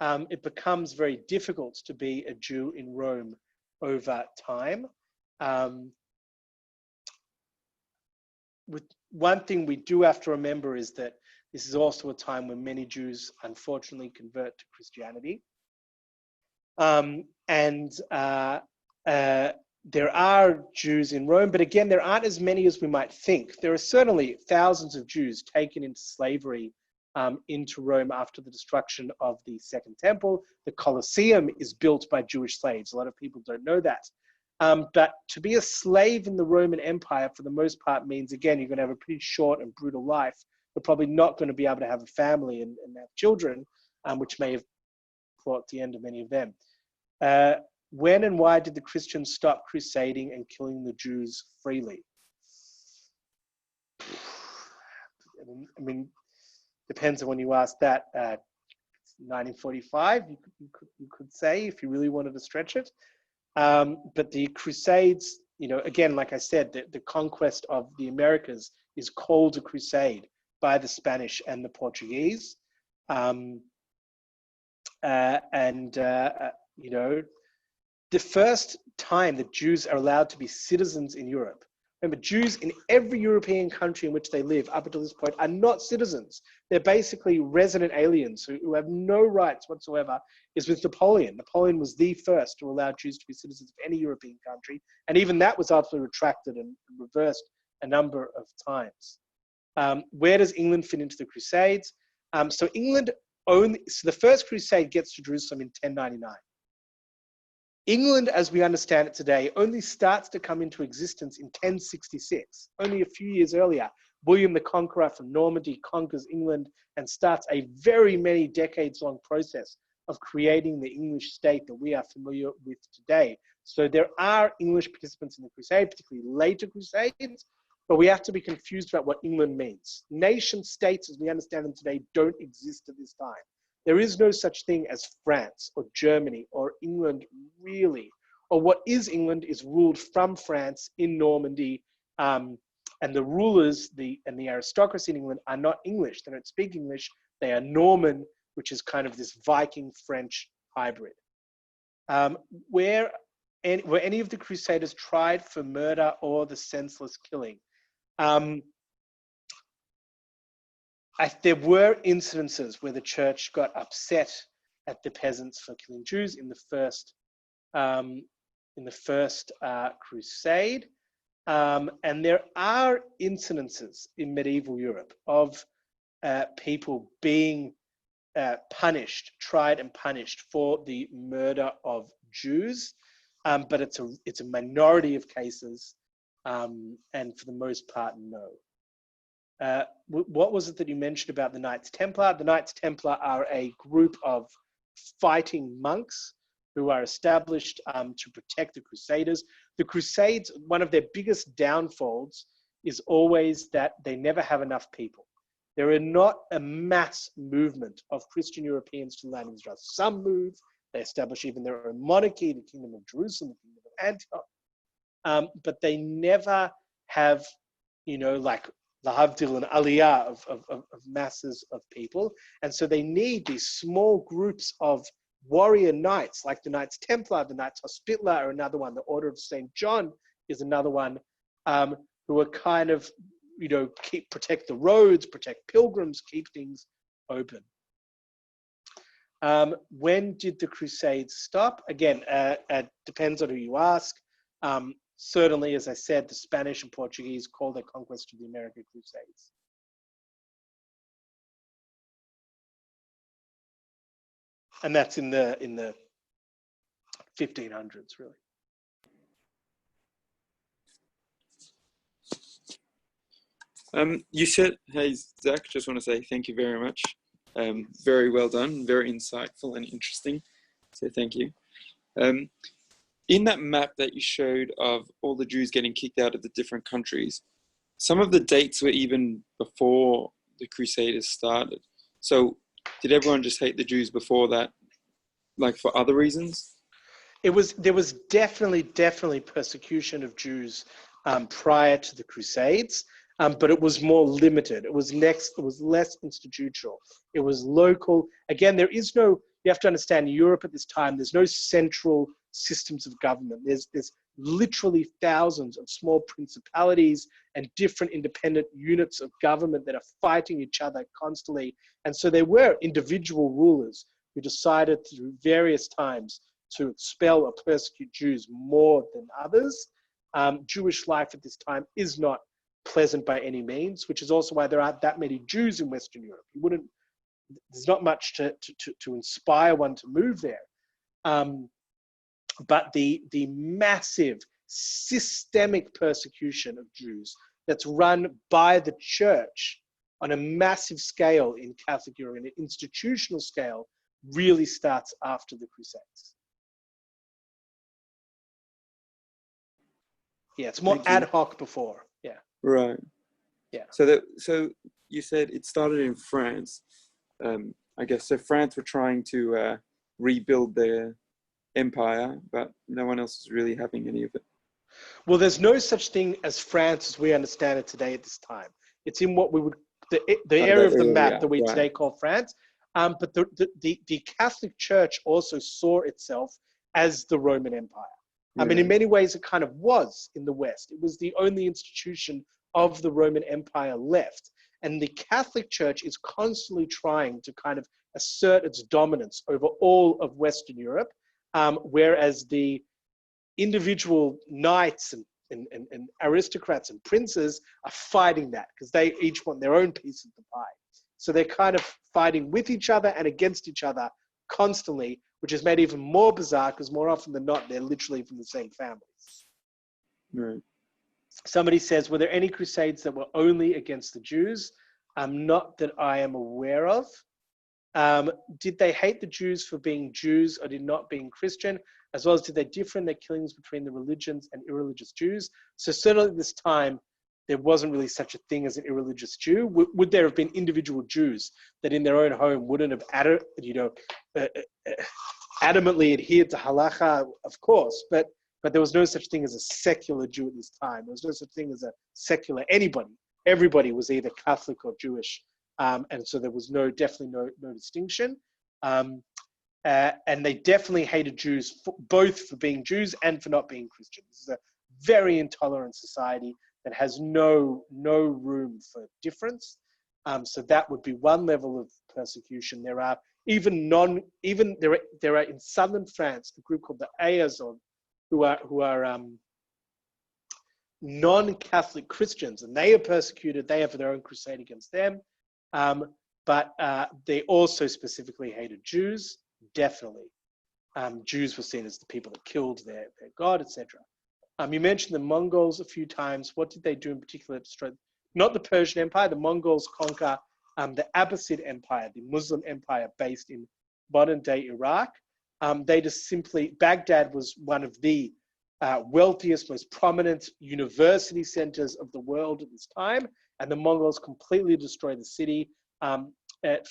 It becomes very difficult to be a Jew in Rome over time. With one thing we do have to remember is that this is also a time when many Jews, unfortunately, convert to Christianity. There are Jews in Rome, but again, there aren't as many as we might think. There are certainly thousands of Jews taken into slavery into Rome after the destruction of the Second Temple. The Colosseum is built by Jewish slaves. A lot of people don't know that. But to be a slave in the Roman Empire, for the most part, means, again, you're going to have a pretty short and brutal life. You're probably not going to be able to have a family and have children, which may have brought the end of many of them. When and why did the Christians stop crusading and killing the Jews freely? I mean, depends on when you ask that. 1945, you could say, if you really wanted to stretch it. But the Crusades, again, like I said, the conquest of the Americas is called a crusade by the Spanish and the Portuguese. The first time that Jews are allowed to be citizens in Europe. Remember, Jews in every European country in which they live up until this point are not citizens. They're basically resident aliens who have no rights whatsoever, is with Napoleon. Napoleon was the first to allow Jews to be citizens of any European country. And even that was ultimately retracted and reversed a number of times. Where does England fit into the Crusades? So the first crusade gets to Jerusalem in 1099. England, as we understand it today, only starts to come into existence in 1066. Only a few years earlier, William the Conqueror from Normandy conquers England and starts a very many decades-long process of creating the English state that we are familiar with today. So there are English participants in the Crusade, particularly later Crusades, but we have to be confused about what England means. Nation states, as we understand them today, don't exist at this time. There is no such thing as France or Germany or England, really. Or what is England is ruled from France in Normandy. And the rulers and the aristocracy in England are not English. They don't speak English. They are Norman, which is kind of this Viking-French hybrid. Were any of the Crusaders tried for murder or the senseless killing? There were incidences where the church got upset at the peasants for killing Jews in the first crusade, and there are incidences in medieval Europe of people being tried and punished for the murder of Jews, but it's a minority of cases, and for the most part, no. What was it that you mentioned about the Knights Templar? The Knights Templar are a group of fighting monks who are established to protect the Crusaders. The Crusades, one of their biggest downfalls is always that they never have enough people. There are not a mass movement of Christian Europeans to the land of Israel. Some move, they establish even their own monarchy, the Kingdom of Jerusalem, the Kingdom of Antioch, but they never have, like the Havdil and Aliyah of masses of people. And so they need these small groups of warrior knights, like the Knights Templar, the Knights Hospitaller are another one, the Order of St. John is another one, who are kind of, protect the roads, protect pilgrims, keep things open. When did the Crusades stop? Again, it depends on who you ask. Certainly, as I said, the Spanish and Portuguese called their conquest of the American Crusades. And that's in the 1500s, really. You said, hey, Zach, just want to say thank you very much. Very well done, very insightful and interesting. So thank you. In that map that you showed of all the Jews getting kicked out of the different countries, some of the dates were even before the Crusaders started. So did everyone just hate the Jews before that, like for other reasons? There was definitely persecution of Jews prior to the Crusades, but it was more limited. It was less institutional. It was local. Again, you have to understand, Europe at this time, there's no central systems of government. There's literally thousands of small principalities and different independent units of government that are fighting each other constantly. And so there were individual rulers who decided through various times to expel or persecute Jews more than others. Jewish life at this time is not pleasant by any means, which is also why there aren't that many Jews in Western Europe. There's not much to inspire one to move there. But the massive systemic persecution of Jews that's run by the church on a massive scale in Catholic Europe, and an institutional scale, really starts after the Crusades. Yeah, it's more ad hoc before. Yeah. Right. Yeah. So you said it started in France. I guess so. France were trying to rebuild their empire, but no one else was really having any of it. Well, there's no such thing as France as we understand it today at this time. It's in what we would, the area of the map that we today call France. But the Catholic Church also saw itself as the Roman Empire. I mean, in many ways, it kind of was in the West. It was the only institution of the Roman Empire left. And the Catholic Church is constantly trying to kind of assert its dominance over all of Western Europe, whereas the individual knights and aristocrats and princes are fighting that because they each want their own piece of the pie. So they're kind of fighting with each other and against each other constantly, which is made even more bizarre because more often than not, they're literally from the same families. Right. Somebody says, were there any crusades that were only against the Jews? Not that I am aware of. Did they hate the Jews for being Jews or did not being Christian? As well as did they differ in their killings between the religions and irreligious Jews? So certainly at this time, there wasn't really such a thing as an irreligious Jew. Would there have been individual Jews that in their own home wouldn't have adamantly adhered to halacha? Of course, but there was no such thing as a secular Jew at this time. There was no such thing as a secular anybody. Everybody was either Catholic or Jewish, and so there was definitely no distinction. And they definitely hated Jews both for being Jews and for not being Christians. This is a very intolerant society that has no room for difference. So that would be one level of persecution. There are there are in southern France a group called the Ayazon who are non-Catholic Christians, and they are persecuted. They have their own crusade against them, but they also specifically hated Jews. Definitely, Jews were seen as the people that killed their God, etc. You mentioned the Mongols a few times. What did they do in particular to destroy? Not the Persian Empire. The Mongols conquer the Abbasid Empire, the Muslim empire based in modern-day Iraq. They just simply, Baghdad was one of the wealthiest, most prominent university centers of the world at this time, and the Mongols completely destroyed the city.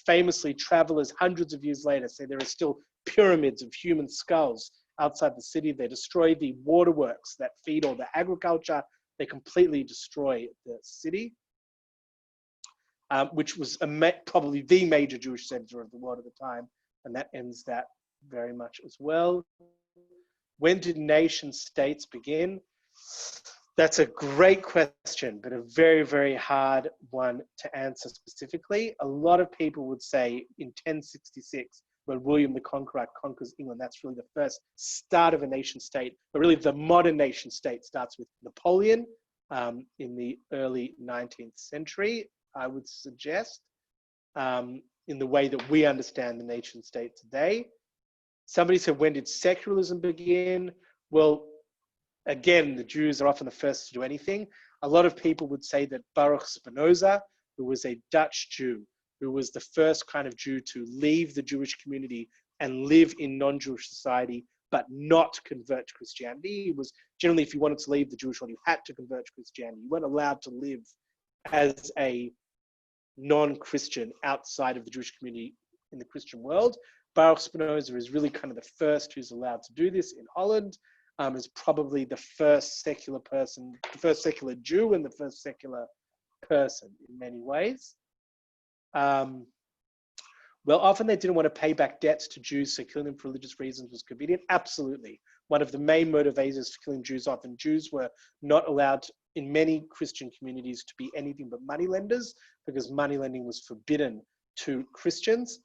Famously, travelers hundreds of years later say there are still pyramids of human skulls outside the city. They destroy the waterworks that feed all the agriculture. They completely destroy the city, which was probably the major Jewish center of the world at the time, and that ends that very much as well. When did nation states begin? That's a great question, but a very, very hard one to answer specifically. A lot of people would say in 1066, when William the Conqueror conquers England, that's really the first start of a nation state. But really the modern nation state starts with Napoleon in the early 19th century, I would suggest, in the way that we understand the nation state today. Somebody said, when did secularism begin? Well, again, the Jews are often the first to do anything. A lot of people would say that Baruch Spinoza, who was a Dutch Jew, who was the first kind of Jew to leave the Jewish community and live in non-Jewish society, but not convert to Christianity. It was generally, if you wanted to leave the Jewish world, you had to convert to Christianity. You weren't allowed to live as a non-Christian outside of the Jewish community in the Christian world. Baruch Spinoza is really kind of the first who's allowed to do this in Holland. Is probably the first secular person, the first secular Jew and the first secular person in many ways. Well, often they didn't want to pay back debts to Jews, so killing them for religious reasons was convenient. Absolutely. One of the main motivators for killing Jews, often Jews were not allowed in many Christian communities to be anything but moneylenders because moneylending was forbidden to Christians.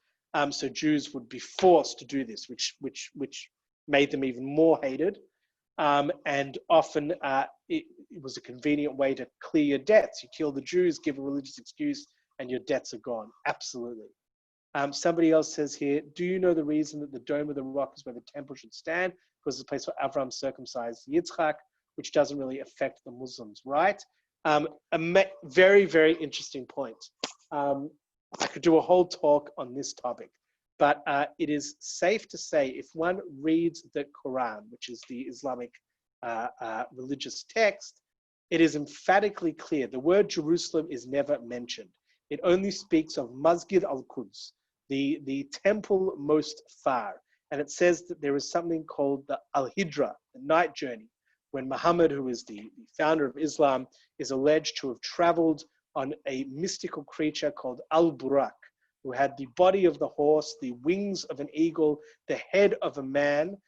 So Jews would be forced to do this, which made them even more hated. And often it was a convenient way to clear your debts. You kill the Jews, give a religious excuse, and your debts are gone. Absolutely. Somebody else says here, do you know the reason that the Dome of the Rock is where the temple should stand? Because it's a place where Avram circumcised Yitzchak, which doesn't really affect the Muslims, right? A very, very interesting point. I could do a whole talk on this topic, but it is safe to say if one reads the Quran, which is the Islamic religious text, it is emphatically clear. The word Jerusalem is never mentioned. it only speaks of Masjid al-Quds, the temple most far. And it says that there is something called the Al-Hijra, the night journey, when Muhammad, who is the founder of Islam, is alleged to have traveled on a mystical creature called Al-Burak, who had the body of the horse, the wings of an eagle, the head of a man,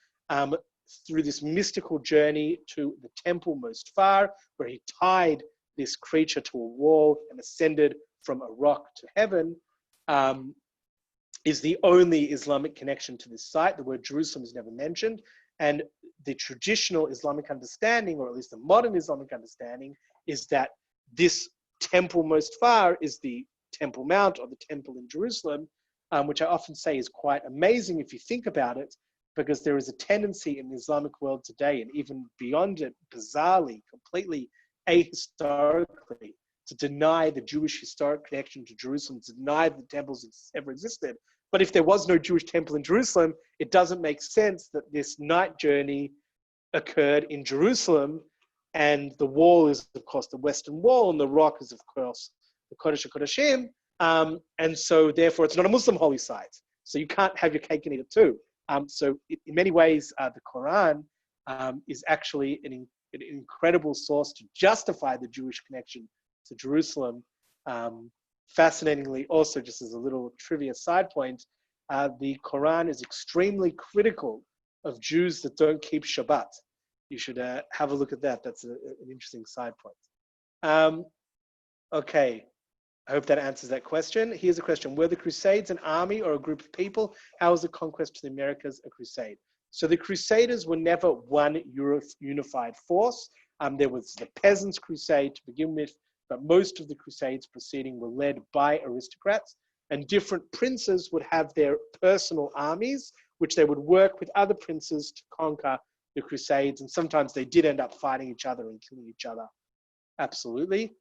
through this mystical journey to the temple most far, where he tied this creature to a wall and ascended from a rock to heaven, is the only Islamic connection to this site. The word Jerusalem is never mentioned. And the traditional Islamic understanding, or at least the modern Islamic understanding, is that this temple most far is the Temple Mount, or the temple in Jerusalem, which I often say is quite amazing if you think about it, because there is a tendency in the Islamic world today, and even beyond it, bizarrely, completely ahistorically, to deny the Jewish historic connection to Jerusalem, to deny that the temples ever existed. But if there was no Jewish temple in Jerusalem, it doesn't make sense that this night journey occurred in Jerusalem, and the wall is, of course, the Western Wall, and the rock is, of course, the Kodesh HaKodeshim, and so therefore it's not a Muslim holy site. So you can't have your cake and eat it too. So in many ways, the Quran is actually an incredible source to justify the Jewish connection to Jerusalem. Fascinatingly, also, just as a little trivia side point, the Quran is extremely critical of Jews that don't keep Shabbat. You should have a look at that. That's an interesting side point. Okay, I hope that answers that question. Here's a question. Were the Crusades an army or a group of people? How was the conquest of the Americas a crusade? So the Crusaders were never one unified force. There was the Peasants' Crusade to begin with, but most of the Crusades preceding were led by aristocrats, and different princes would have their personal armies, which they would work with other princes to conquer the Crusades, and sometimes they did end up fighting each other and killing each other. Absolutely.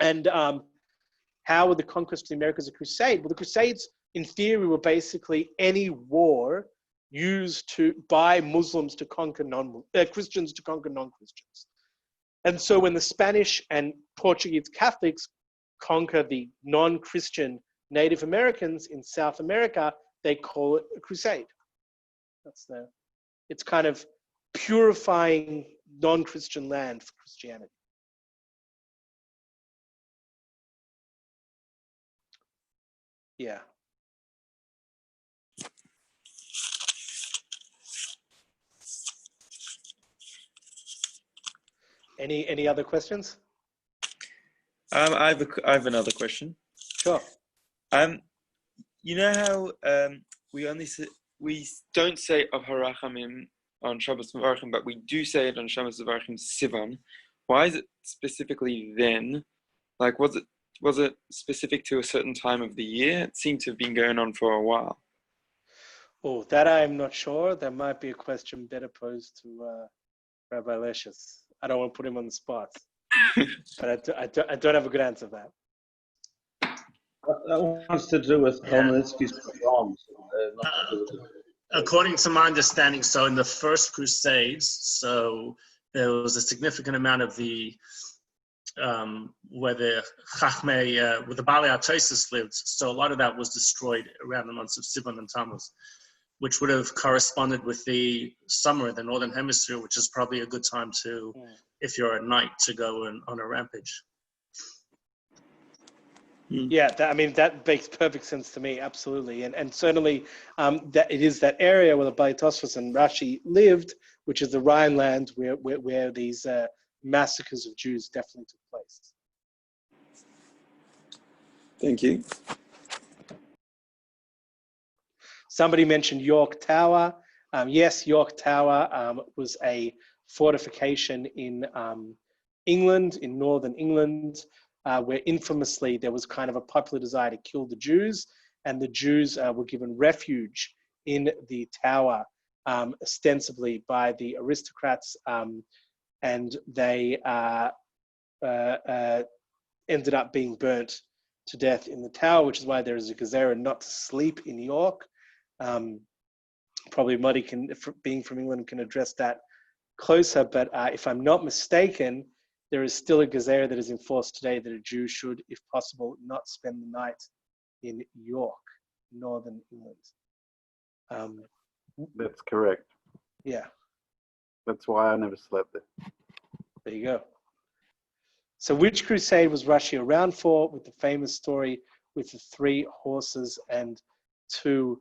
And how were the conquest of the Americas a crusade? Well, the Crusades, in theory, were basically any war used by Muslims to conquer Christians to conquer non-Christians. And so when the Spanish and Portuguese Catholics conquer the non-Christian Native Americans in South America, they call it a crusade. It's kind of purifying non-Christian land for Christianity. Yeah. Any other questions? I have another question. Sure. You know how we don't say of Harachamim on Shabbos Mevarchim, but we do say it on Shabbos Mevarchim Sivan. Why is it specifically then? Like, was it specific to a certain time of the year? It seemed to have been going on for a while. Oh, that I'm not sure. That might be a question better posed to Rabbi Leshus. I don't want to put him on the spot, but I don't have a good answer for that. That wants to do with Talmudic pogroms. According to my understanding, so in the first Crusades, so there was a significant amount of the where the Chachmei, where the Baalei HaTosfos lived. So a lot of that was destroyed around the months of Sivan and Tammuz, which would have corresponded with the summer in the Northern Hemisphere, which is probably a good time to, if you're a knight, to go on a rampage. Yeah, that makes perfect sense to me, absolutely. And certainly that it is that area where the Baalei HaTosfos and Rashi lived, which is the Rhineland, where these massacres of Jews definitely took place. Thank you. Somebody mentioned York Tower. Yes, York Tower was a fortification in England, in northern England, where infamously there was kind of a popular desire to kill the Jews, and the Jews were given refuge in the tower, ostensibly by the aristocrats, and they ended up being burnt to death in the tower, which is why there is a gezerah not to sleep in York. Probably Muddy being from England, can address that closer, but if I'm not mistaken, there is still a gezerah that is enforced today that a Jew should, if possible, not spend the night in York, northern England. That's correct. Yeah, That's why I never slept there. there you go. So which crusade was Russia around for, with the famous story with the 3 horses and 2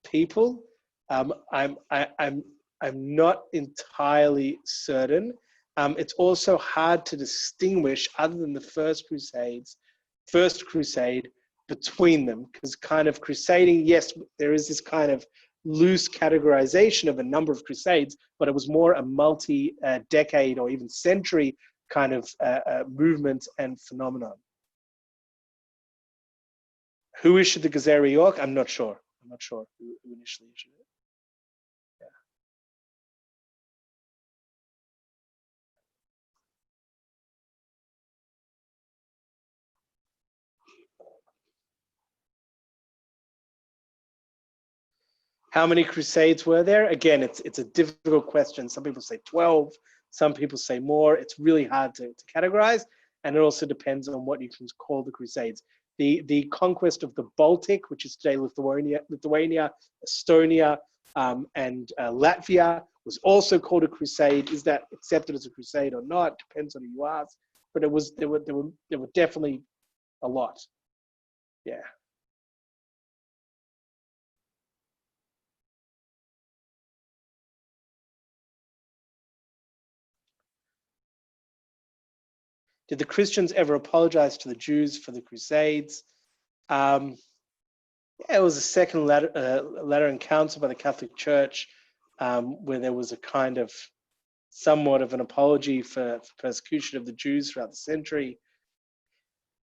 people? I'm not entirely certain. It's also hard to distinguish, other than the first crusade, between them, because kind of crusading, yes, there is this kind of loose categorization of a number of crusades, but it was more a multi-decade or even century kind of movement and phenomenon. Who issued the Gezerah York? I'm not sure. I'm not sure who initially issued it. Yeah. How many crusades were there? Again, it's a difficult question. Some people say 12, some people say more. It's really hard to categorize, and it also depends on what you can call the crusades. The conquest of the Baltic, which is today Lithuania, Estonia, and Latvia, was also called a crusade. Is that accepted as a crusade or not? Depends on who you ask. But there were definitely a lot. Yeah. Did the Christians ever apologize to the Jews for the Crusades? Yeah, it was a second Lateran Council by the Catholic Church, where there was a kind of somewhat of an apology for persecution of the Jews throughout the century.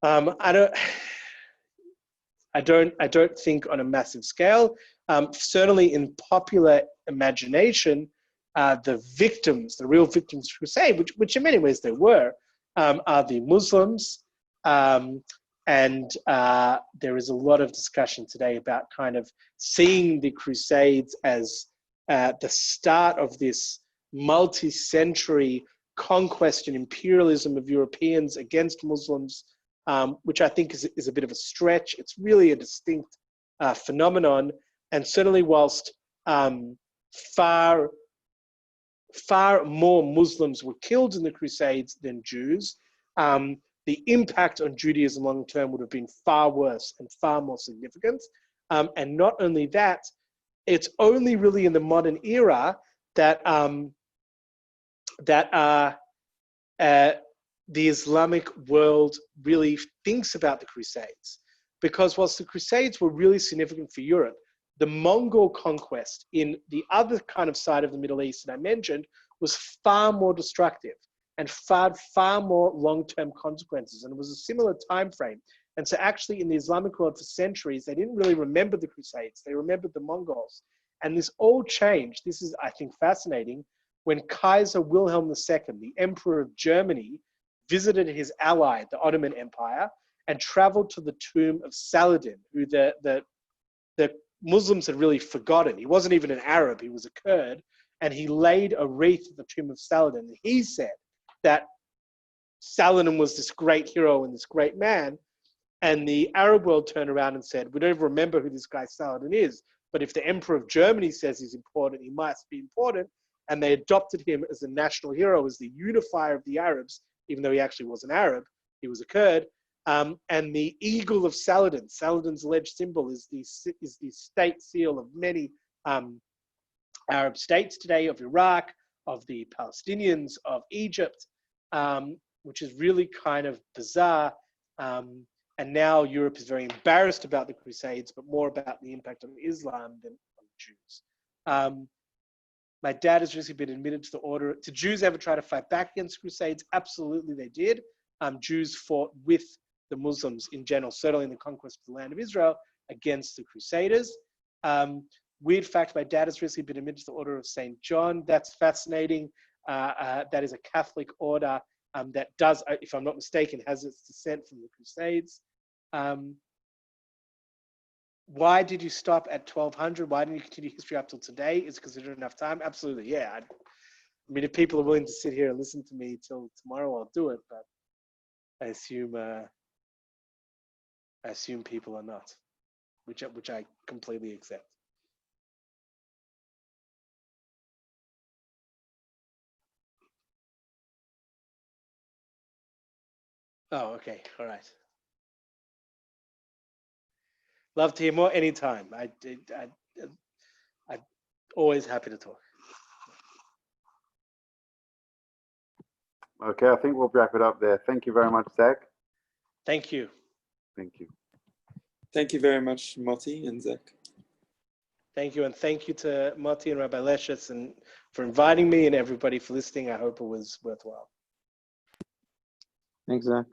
I don't think on a massive scale. Certainly in popular imagination, the victims, the real victims of crusade, which in many ways they were, are the Muslims. And there is a lot of discussion today about kind of seeing the Crusades as the start of this multi-century conquest and imperialism of Europeans against Muslims, which I think is a bit of a stretch. It's really a distinct phenomenon. And certainly whilst far more Muslims were killed in the Crusades than Jews, the impact on Judaism long term would have been far worse and far more significant. And not only that, it's only really in the modern era that the Islamic world really thinks about the Crusades. Because whilst the Crusades were really significant for Europe, the Mongol conquest in the other kind of side of the Middle East that I mentioned was far more destructive and far more long-term consequences. And it was a similar time frame. And so actually in the Islamic world for centuries, they didn't really remember the Crusades. They remembered the Mongols. And this all changed. This is, I think, fascinating. When Kaiser Wilhelm II, the Emperor of Germany, visited his ally, the Ottoman Empire, and traveled to the tomb of Saladin, who the Muslims had really forgotten. He wasn't even an Arab, he was a Kurd. And he laid a wreath at the tomb of Saladin. And he said that Saladin was this great hero and this great man. And the Arab world turned around and said, we don't even remember who this guy Saladin is, but if the Emperor of Germany says he's important, he must be important. And they adopted him as a national hero, as the unifier of the Arabs, even though he actually wasn't Arab, he was a Kurd. And the eagle of Saladin, Saladin's alleged symbol, is the state seal of many Arab states today, of Iraq, of the Palestinians, of Egypt, which is really kind of bizarre. And now Europe is very embarrassed about the Crusades, but more about the impact on Islam than on Jews. My dad has recently been admitted to the order. Did Jews ever try to fight back against Crusades? Absolutely, they did. Jews fought with the Muslims in general, certainly in the conquest of the land of Israel, against the Crusaders. Weird fact, my dad has recently been admitted to the Order of St. John. That's fascinating. That is a Catholic order that does, if I'm not mistaken, has its descent from the Crusades. Why did you stop at 1200? Why didn't you continue history up till today? Is it because you didn't have enough time? Absolutely, yeah. I mean, if people are willing to sit here and listen to me till tomorrow, I'll do it. But I assume people are not, which I completely accept. Oh, okay, all right. Love to hear more anytime. I'm always happy to talk. Okay, I think we'll wrap it up there. Thank you very much, Zach. Thank you. Thank you. Thank you very much, Moti and Zach. Thank you, and thank you to Moti and Rabbi Leshes and for inviting me, and everybody for listening. I hope it was worthwhile. Thanks, Zach.